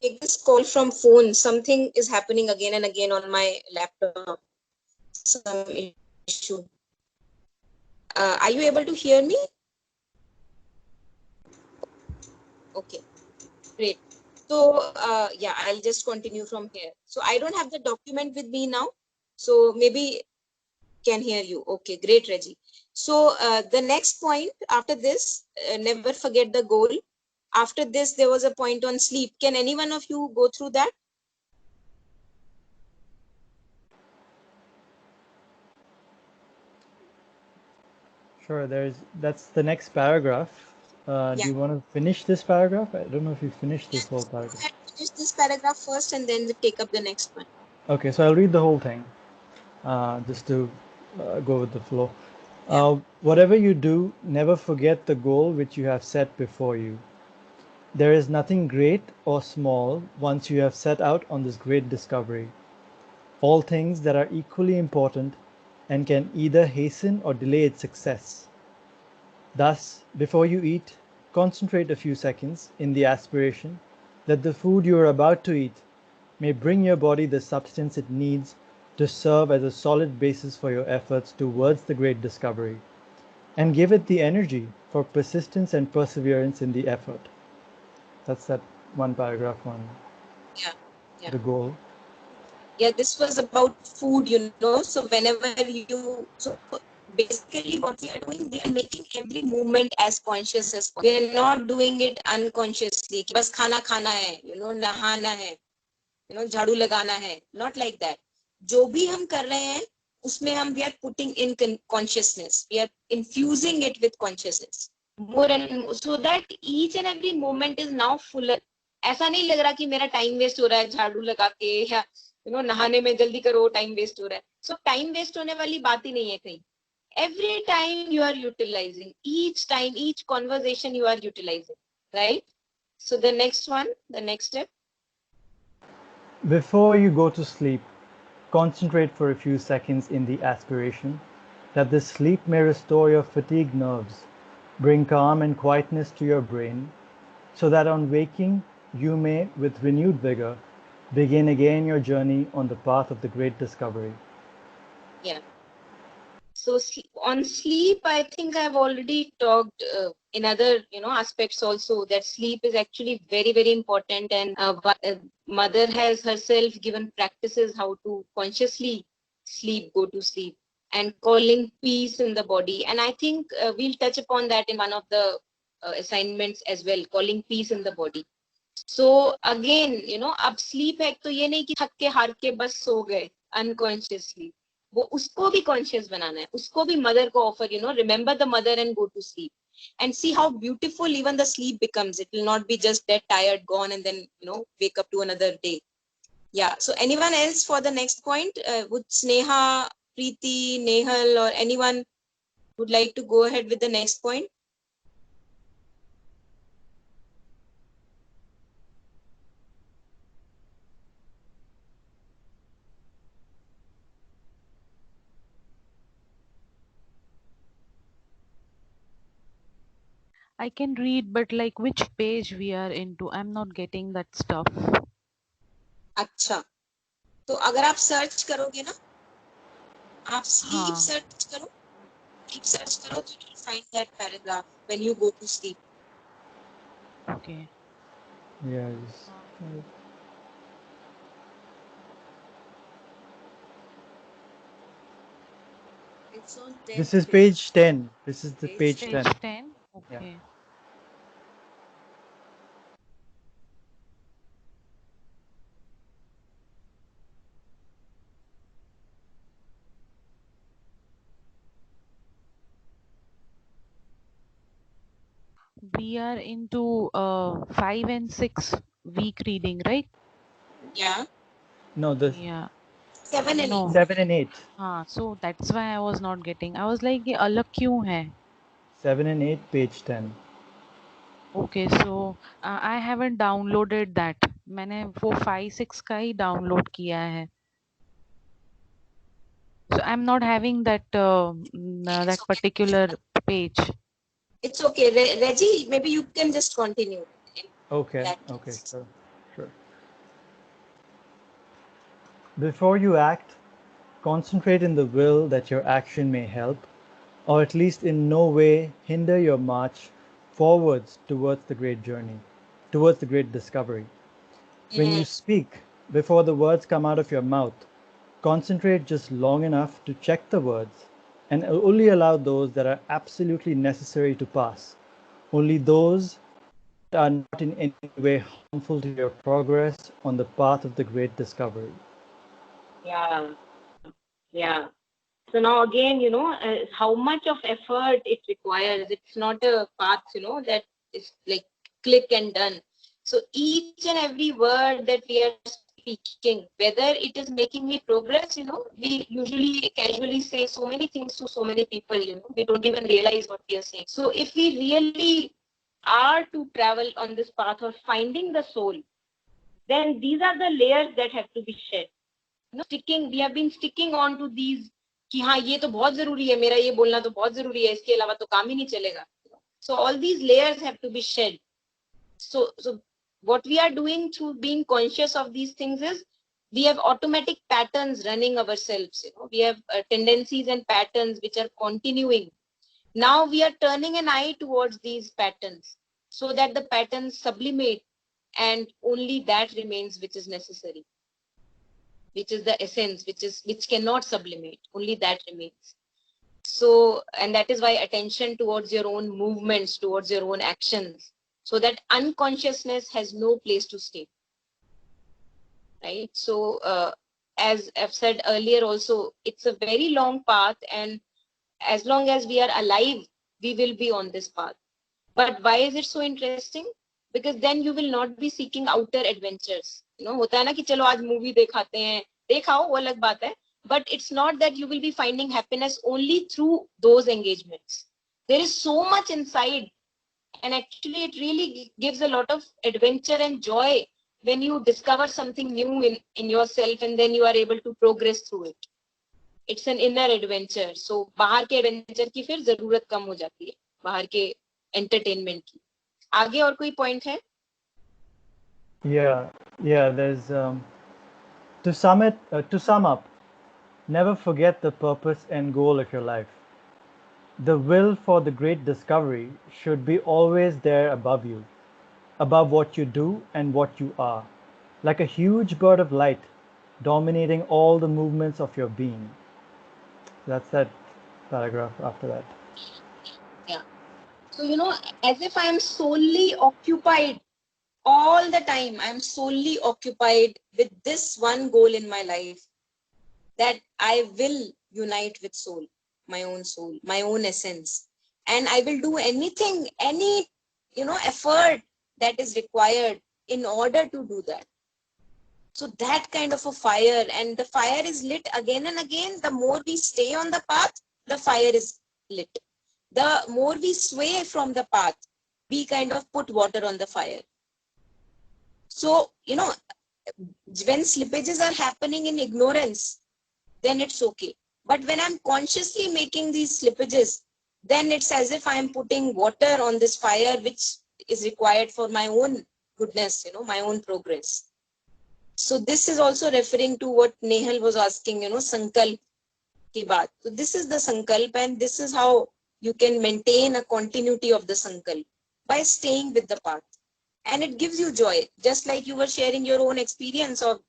Take this call from phone. Something is happening again and again on my laptop. Some issue. Are you able to hear me? Okay, great. So yeah, I'll just continue from here. So I don't have the document with me now, so maybe can hear you. Okay, great, Reggie. So the next point after this, never forget the goal. After this, there was a point on sleep. Can any one of you go through that? Sure, that's the next paragraph. Yeah. Do you want to finish this paragraph? I don't know if you finished this whole paragraph. Finish this paragraph first and then we take up the next one. Okay, so I'll read the whole thing, just to go with the flow. Whatever you do, never forget the goal which you have set before you. There is nothing great or small once you have set out on this great discovery. All things that are equally important and can either hasten or delay its success. Thus, before you eat, concentrate a few seconds in the aspiration that the food you are about to eat may bring your body the substance it needs to serve as a solid basis for your efforts towards the great discovery, and give it the energy for persistence and perseverance in the effort. That's that one paragraph on the goal. Yeah, this was about food, so whenever so basically what we are doing, we are making every movement as conscious as possible. We are not doing it unconsciously. Bas khana hai, nahana hai, jhadu lagana hai. Not like that. जो भी हम कर रहे हैं उसमें हम we are putting in consciousness, we are infusing it with consciousness more and so that each and every moment is now fuller. ऐसा नहीं लग रहा कि मेरा टाइम वेस्ट हो रहा है झाड़ू लगा के या नहाने में जल्दी करो टाइम वेस्ट हो रहा है. सो टाइम वेस्ट होने वाली बात ही नहीं है कहीं. Every time you are utilizing, each time, each conversation you are utilizing, right? So the next one, the next step. Before you go to sleep, concentrate for a few seconds in the aspiration that the sleep may restore your fatigued nerves, bring calm and quietness to your brain, so that on waking you may, with renewed vigor, begin again your journey on the path of the great discovery. Yeah. So on sleep, I think I've already talked in other aspects also that sleep is actually very, very important, and mother has herself given practices how to consciously sleep, go to sleep, and calling peace in the body. And I think we'll touch upon that in one of the assignments as well, calling peace in the body. So again, अब sleep है तो ये नहीं कि थक के हार के बस सो गए unconsciously. वो उसको भी conscious बनाना है, उसको भी mother को offer, remember the mother and go to sleep. And see how beautiful even the sleep becomes. It will not be just that tired, gone, and then, wake up to another day. Yeah. So anyone else for the next point? Would Sneha, Preeti, Nehal, or anyone would like to go ahead with the next point? I can read, but like which page we are into, I'm not getting that stuff. अच्छा, तो अगर आप search करोगे ना, आप sleep search करो, तो you will find that paragraph when you go to sleep. Okay. Yes. It's on This is page 10. This is the page 10. Page 10. Okay. Yeah. We are into 5 and 6 week reading, right? Yeah. No, the Yeah. 7 and 8. 7 and 8. So that's why I was not getting. I was like, ये अलग क्यों है? 7 and 8, page 10. Okay, so I haven't downloaded that. मैंने वो 5, 6 का ही download किया है. So I'm not having that that particular page. It's okay. Reggie, maybe you can just continue. Okay, sure. Before you act, concentrate in the will that your action may help, or at least in no way hinder your march forwards towards the great journey, towards the great discovery. When you speak, before the words come out of your mouth, concentrate just long enough to check the words and only allow those that are absolutely necessary to pass. Only those that are not in any way harmful to your progress on the path of the great discovery. Yeah. So now again, how much of effort it requires. It's not a path, that is like click and done. So each and every word that we are speaking, whether it is making me progress, we usually casually say so many things to so many people, we don't even realize what we are saying. So if we really are to travel on this path of finding the soul, then these are the layers that have to be shed. We have been sticking on to these कि हाँ ये तो बहुत जरूरी है, मेरा ये बोलना तो बहुत जरूरी है, इसके अलावा तो काम ही नहीं चलेगा. So all these layers have to be shed. So what we are doing through being conscious of these things is we have automatic patterns running ourselves. We have tendencies and patterns which are continuing. Now we are turning an eye towards these patterns so that the patterns sublimate and only that remains which is necessary, which is the essence, which cannot sublimate, only that remains. So, and that is why attention towards your own movements, towards your own actions, so that unconsciousness has no place to stay, right? So as I've said earlier also, it's a very long path, and as long as we are alive, we will be on this path. But why is it so interesting? Because then you will not be seeking outer adventures. You know, होता है ना कि चलो आज movie देखाते हैं, देखाओ वो अलग बात है. But it's not that you will be finding happiness only through those engagements. There is so much inside, and actually it really gives a lot of adventure and joy when you discover something new in yourself, and then you are able to progress through it. It's an inner adventure. So बाहर के adventure की फिर जरूरत कम हो जाती है, बाहर के entertainment की. आगे और कोई point है? Yeah, there's to sum up, never forget the purpose and goal of your life. The will for the great discovery should be always there above you, above what you do and what you are, like a huge bird of light dominating all the movements of your being. That's that paragraph after that. Yeah. So, you know, as if I am solely occupied all the time, I am solely occupied with this one goal in my life, that I will unite with soul, my own essence. And I will do anything, any, effort that is required in order to do that. So that kind of a fire, and the fire is lit again and again. The more we stay on the path, the fire is lit. The more we sway from the path, we kind of put water on the fire. So, when slippages are happening in ignorance, then it's okay. But when I'm consciously making these slippages, then it's as if I'm putting water on this fire, which is required for my own goodness, my own progress. So this is also referring to what Nehal was asking, sankalp ki baat. So this is the sankalp, and this is how you can maintain a continuity of the sankalp, by staying with the path. And it gives you joy, just like you were sharing your own experience of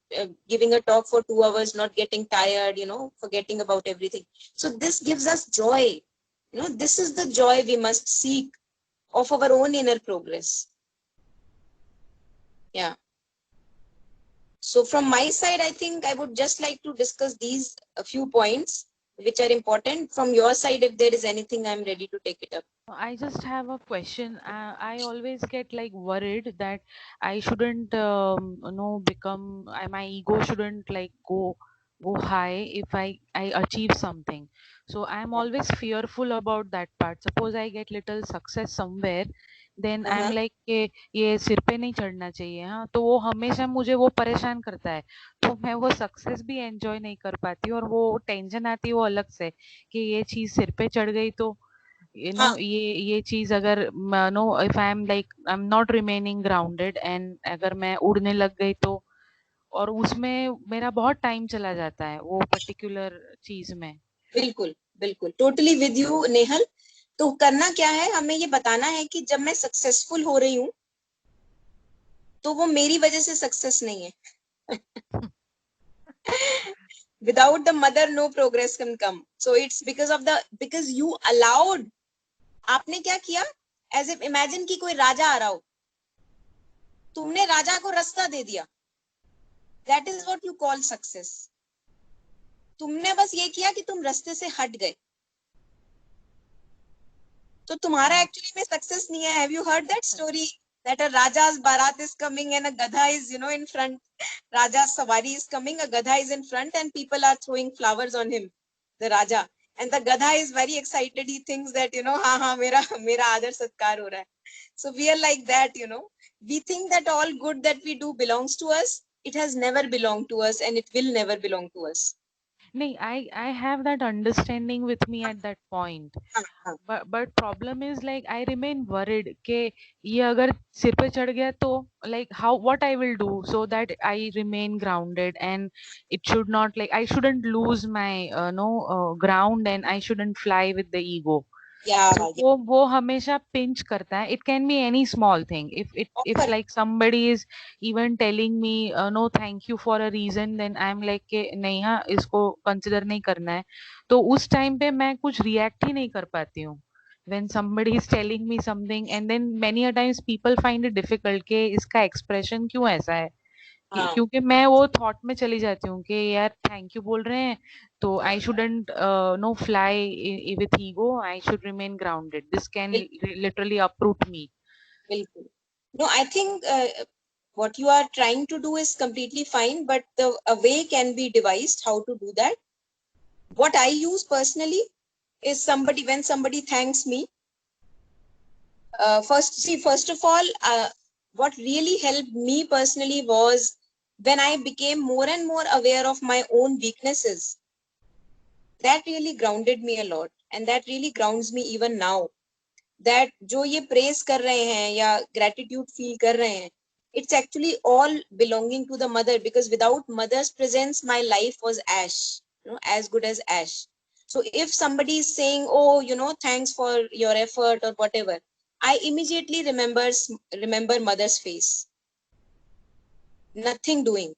giving a talk for 2 hours, not getting tired, forgetting about everything. So this gives us joy. This is the joy we must seek of our own inner progress. Yeah. So from my side, I think I would just like to discuss these a few points which are important. From your side, if there is anything, I'm ready to take it up. I just have a question. I always get like worried that I shouldn't, become, my ego shouldn't like go high if I achieve something. So I'm always fearful about that part. Suppose I get little success somewhere, then I'm like कि ये सिर पे नहीं चढ़ना चाहिए, हाँ, तो वो हमेशा मुझे वो परेशान करता है, तो मैं वो सक्सेस भी एंजॉय नहीं कर पाती, और वो टेंशन आती है वो अलग से कि ये चीज सिर पे चढ़ गई तो ये चीज अगर know if I am like I am not remaining grounded, and अगर मैं उड़ने लग गई तो, और उसमें मेरा बहुत टाइम चला जाता है वो पर्टिकुलर चीज में. बिल्कुल बिल्कुल, टोटली विद यू नेहल. तो करना क्या है, हमें ये बताना है कि जब मैं सक्सेसफुल हो रही हूँ तो वो मेरी वजह से सक्सेस नहीं है. Without the mother, no progress can come. So it's because you allowed. आपने क्या किया, as if imagine कि कोई राजा आ रहा हो, तुमने राजा को रास्ता दे दिया. That is what you call success. तुमने बस ये किया कि तुम रास्ते से हट गए, तो तुम्हारा एक्चुअली में सक्सेस नहीं है. Have you heard that story that a Raja's barat is coming and a gadha is, in front? Raja's savari is coming, a gadha is in front, and people are throwing flowers on him, the Raja. And the gadha is very excited. He thinks that, हाँ मेरा आदर सत्कार हो रहा है. So we are like that, we think that all good that we do belongs to us. It has never belonged to us, and it will never belong to us. नहीं, I have that understanding with me at that point. But problem is like I remain worried कि ये अगर सिर पे चढ़ गया तो like what I will do so that I remain grounded, and it should not like I shouldn't lose my ground, and I shouldn't fly with the ego. So वो हमेशा pinch करता है. It can be any small thing. If like somebody is even telling me no thank you for a reason, then I'm like कि नहीं, हाँ इसको consider नहीं करना है, तो उस time पे मैं कुछ react ही नहीं कर पाती हूँ. When somebody is telling me something, and then many a times people find it difficult कि इसका expression क्यों ऐसा है, हाँ क्योंकि मैं वो थॉट में चली जाती हूँ कि यार थैंक यू बोल रहे हैं तो I shouldn't no fly with ego, I should remain grounded, this can literally uproot me. बिल्कुल. No, I think what you are trying to do is completely fine, but a way can be devised how to do that. What I use personally is when somebody thanks me. First of all, what really helped me personally was when I became more and more aware of my own weaknesses. That really grounded me a lot, and that really grounds me even now. That जो ये praise कर रहे हैं या gratitude feel कर रहे हैं, it's actually all belonging to the mother, because without mother's presence, my life was ash, as good as ash. So if somebody is saying, oh, thanks for your effort or whatever, I immediately remember mother's face. Nothing doing.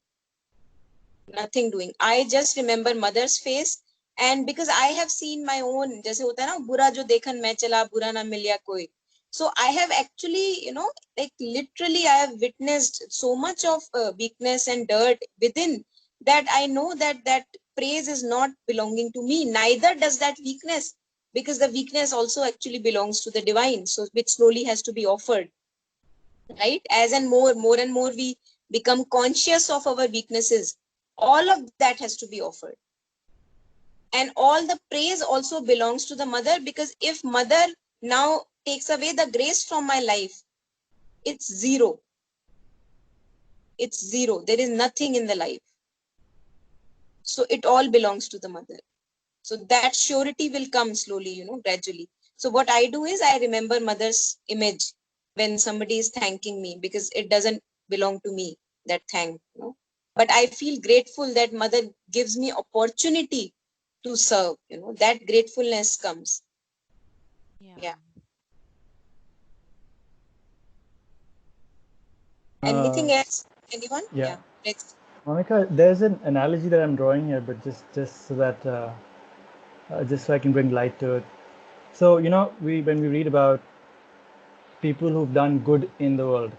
I just remember mother's face. And because I have seen my own, जैसे होता है ना, बुरा जो देखन मैं चला बुरा ना मिलिया कोई. So I have actually, like literally I have witnessed so much of weakness and dirt within, that I know that praise is not belonging to me. Neither does that weakness, because the weakness also actually belongs to the divine. So which slowly has to be offered, right? As and more we become conscious of our weaknesses, all of that has to be offered. And all the praise also belongs to the mother, because if mother now takes away the grace from my life, it's zero. There is nothing in the life. So it all belongs to the mother. So that surety will come slowly, gradually. So what I do is I remember mother's image when somebody is thanking me, because it doesn't belong to me, that thank. But I feel grateful that mother gives me opportunity to serve. That gratefulness comes. Yeah. Anything else? Anyone? Yeah. Let's. Monica, there's an analogy that I'm drawing here, but just so that just so I can bring light to it. So when we read about people who've done good in the world,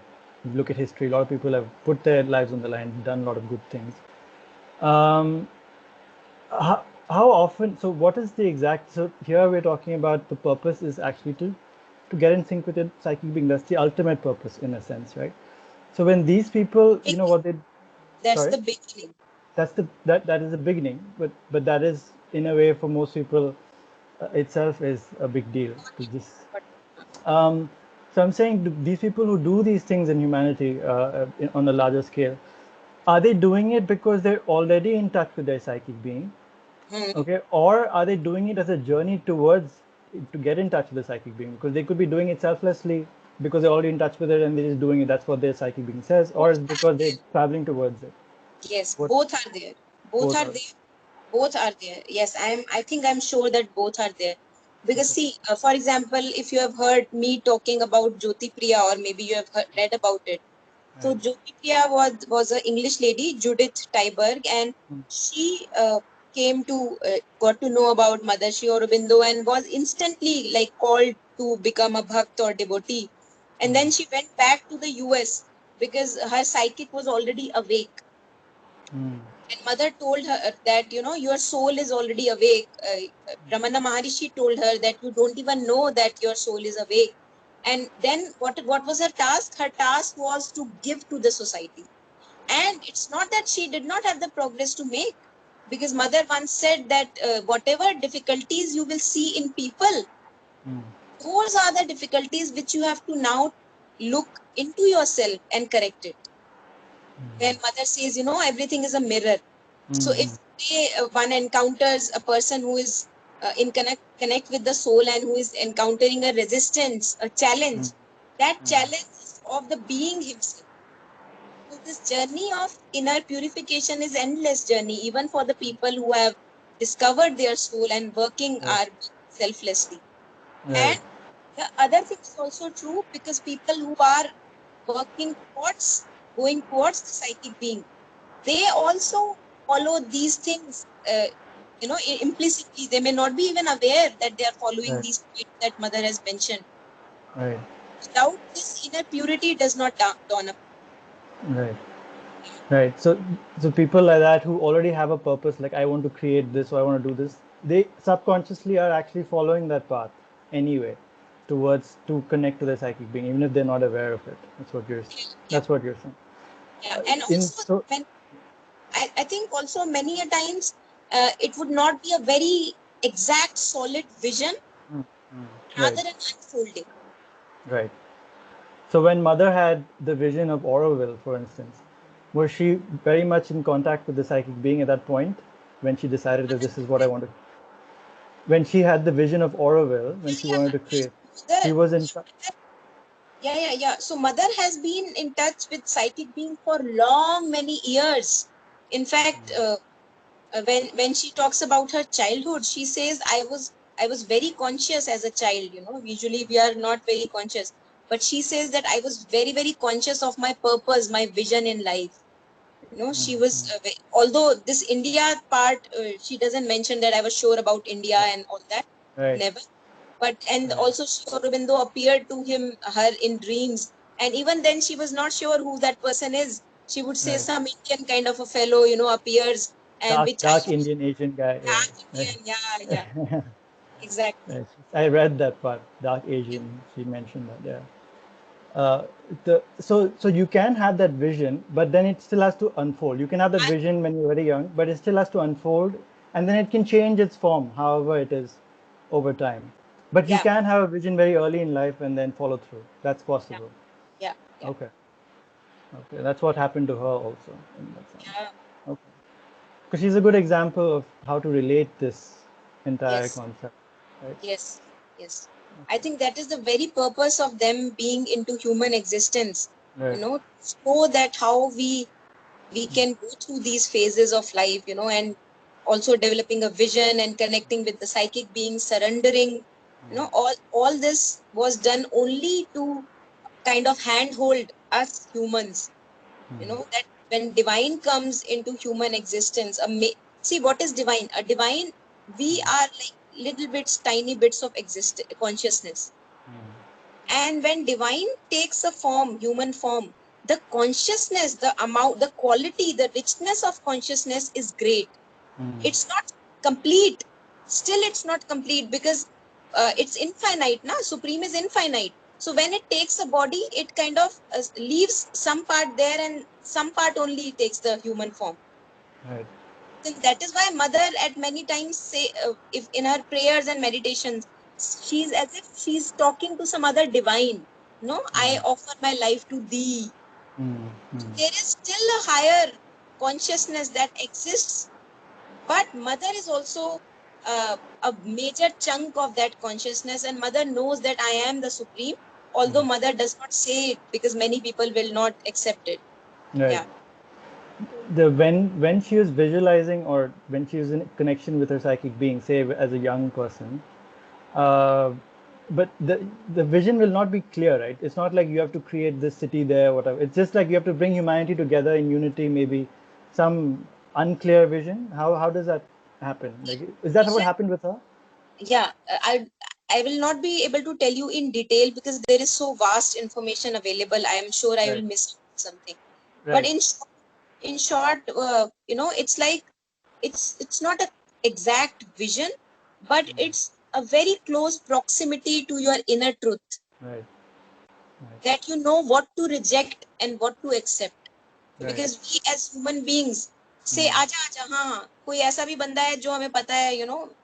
look at history. A lot of people have put their lives on the line, done a lot of good things. How often? So what is the exact? So here we're talking about the purpose is actually to get in sync with the psychic being. That's the ultimate purpose in a sense, right? So when these people, what they. That's Sorry? the beginning. That is the beginning, but that is in a way for most people itself is a big deal to just. So I'm saying these people who do these things in humanity on a larger scale, are they doing it because they're already in touch with their psychic being? Okay, or are they doing it as a journey towards to get in touch with the psychic being? Because they could be doing it selflessly because they're already in touch with it and they're just doing it. That's what their psychic being says, or is it because they're traveling towards it? Yes, both are there. Both are there. Both are there. Yes, I think I'm sure that both are there. Because see, for example, if you have heard me talking about Jyoti Priya, or maybe you have read about it. So Jyoti Priya was an English lady, Judith Tyberg, and she got to know about Mother Shri Aurobindo and was instantly like called to become a bhakt or devotee. And then she went back to the US because her psychic was already awake. And mother told her that, your soul is already awake. Ramana Maharishi told her that you don't even know that your soul is awake. And then what was her task? Her task was to give to the society. And it's not that she did not have the progress to make, because mother once said that whatever difficulties you will see in people, those are the difficulties which you have to now look into yourself and correct it. When mother says, everything is a mirror. So if one encounters a person who is in connect with the soul and who is encountering a resistance, a challenge, that challenge is of the being himself. So this journey of inner purification is endless journey, even for the people who have discovered their soul and working are selflessly. And the other thing is also true, because people who are working going towards the psychic being, they also follow these things, implicitly. They may not be even aware that they are following these points that mother has mentioned. Right. Without this, inner purity does not dawn up. Right. Right. So people like that who already have a purpose, like I want to create this or I want to do this, they subconsciously are actually following that path anyway, towards to connect to their psychic being, even if they're not aware of it. Yeah, That's what you're saying. yeah. And In also, so when I think also many a times it would not be a very exact, solid vision, mm, mm, right, rather an unfolding. right. So when mother had the vision of Auroville, for instance, was she very much in contact with the psychic being at that point when she decided that this is what I want to? When she had the vision of Auroville, when she Yeah, wanted to create, mother, she was in. yeah. So mother has been in touch with psychic being for long, many years. In fact, when she talks about her childhood, she says, I was very conscious as a child. Usually we are not very conscious, but she says that I was very, very conscious of my purpose, my vision in life. She was although this India part, she doesn't mention that I was sure about India and all that. Right. Never. But and Right. also Sri Aurobindo appeared to her in dreams, and even then she was not sure who that person is. She would say Right. some Indian kind of a fellow, appears, and which I Dark Indian Asian guy. Yeah. dark Indian, yeah, exactly. Right. I read that part. Dark Asian. She mentioned that. Yeah. So you can have that vision, but then it still has to unfold. You can have that vision when you're very young, but it still has to unfold, and then it can change its form, however it is, over time. But you Yeah, can have a vision very early in life and then follow through. That's yeah, possible. yeah, yeah, Okay. Okay. That's what happened to her also in that sense. yeah. Okay. Because she's a good example of how to relate this entire Yes, concept, right? yes, yes. I think that is the very purpose of them being into human existence. Right. So that how we can go through these phases of life, and also developing a vision and connecting with the psychic being, surrendering. All this was done only to kind of handhold us humans. That when divine comes into human existence, see what is divine. A divine, we are like little bits, tiny bits of consciousness. And when divine takes a form, human form, the consciousness, the amount, the quality, the richness of consciousness is great. It's not complete. Still, it's not complete because it's infinite. Supreme is infinite. So when it takes a body, it kind of leaves some part there and some part only takes the human form. Right. And that is why mother at many times say, if in her prayers and meditations, she's as if she's talking to some other divine. I offer my life to thee. There is still a higher consciousness that exists, but mother is also a major chunk of that consciousness, and mother knows that I am the supreme, although mother does not say it because many people will not accept it. Right. Yeah. When she was visualizing or when she was in connection with her psychic being, say as a young person, uh, but the vision will not be clear, right? It's not like you have to create this city there, whatever. It's just like you have to bring humanity together in unity, maybe some unclear vision. How does that happen? Like, is that what happened with her? Yeah, I will not be able to tell you in detail because there is so vast information available. I am sure I will miss something. But Right. in short, it's like it's not a exact vision, but it's a very close proximity to your inner truth, Right. that you know what to reject and what to accept. Right. Because we as human beings say आजा आजा, हाँ कोई ऐसा भी बंदा है जो हमें पता है,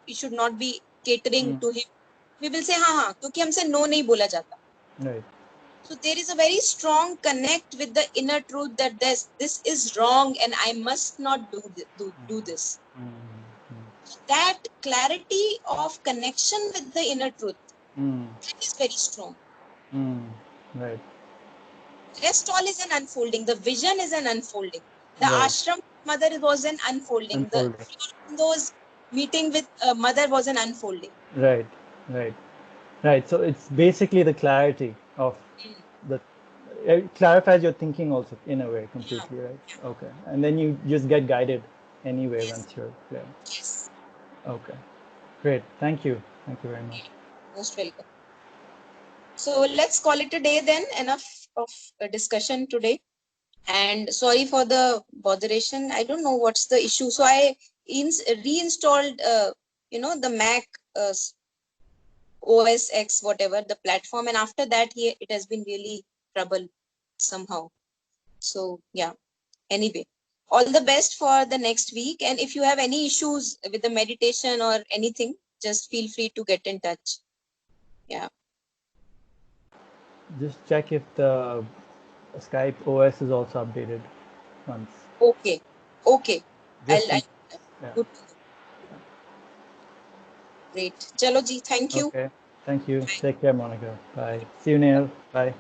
we should not be catering to him, we will say हाँ हाँ, क्योंकि हमसे no नहीं बोला जाता. Right. So there is a very strong connect with the inner truth that this is wrong and I must not do this. That clarity of connection with the inner truth, that is very strong. Right. Rest all is an unfolding. The vision is an unfolding. The Right. ashram mother was an unfolding. The Unfolding. those meeting with mother was an unfolding. Right. Right. Right. So it's basically the clarity of the. It clarifies your thinking also in a way completely, right? Okay. And then you just get guided anyway once you're clear. Yes. Okay. Great. Thank you. Thank you very much. Most welcome. So let's call it a day then. Enough of discussion today. And sorry for the botheration. I don't know what's the issue. So I reinstalled, the Mac OS X, whatever the platform, and after that, it has been really trouble somehow. So yeah. Anyway, all the best for the next week. And if you have any issues with the meditation or anything, just feel free to get in touch. Yeah. Just check if the Skype OS is also updated once. Okay. Okay. Just I'll yeah. good. Great. Chalo ji, thank you. Okay. Thank you. Take care, Monica. Bye. See you, Neil. Bye.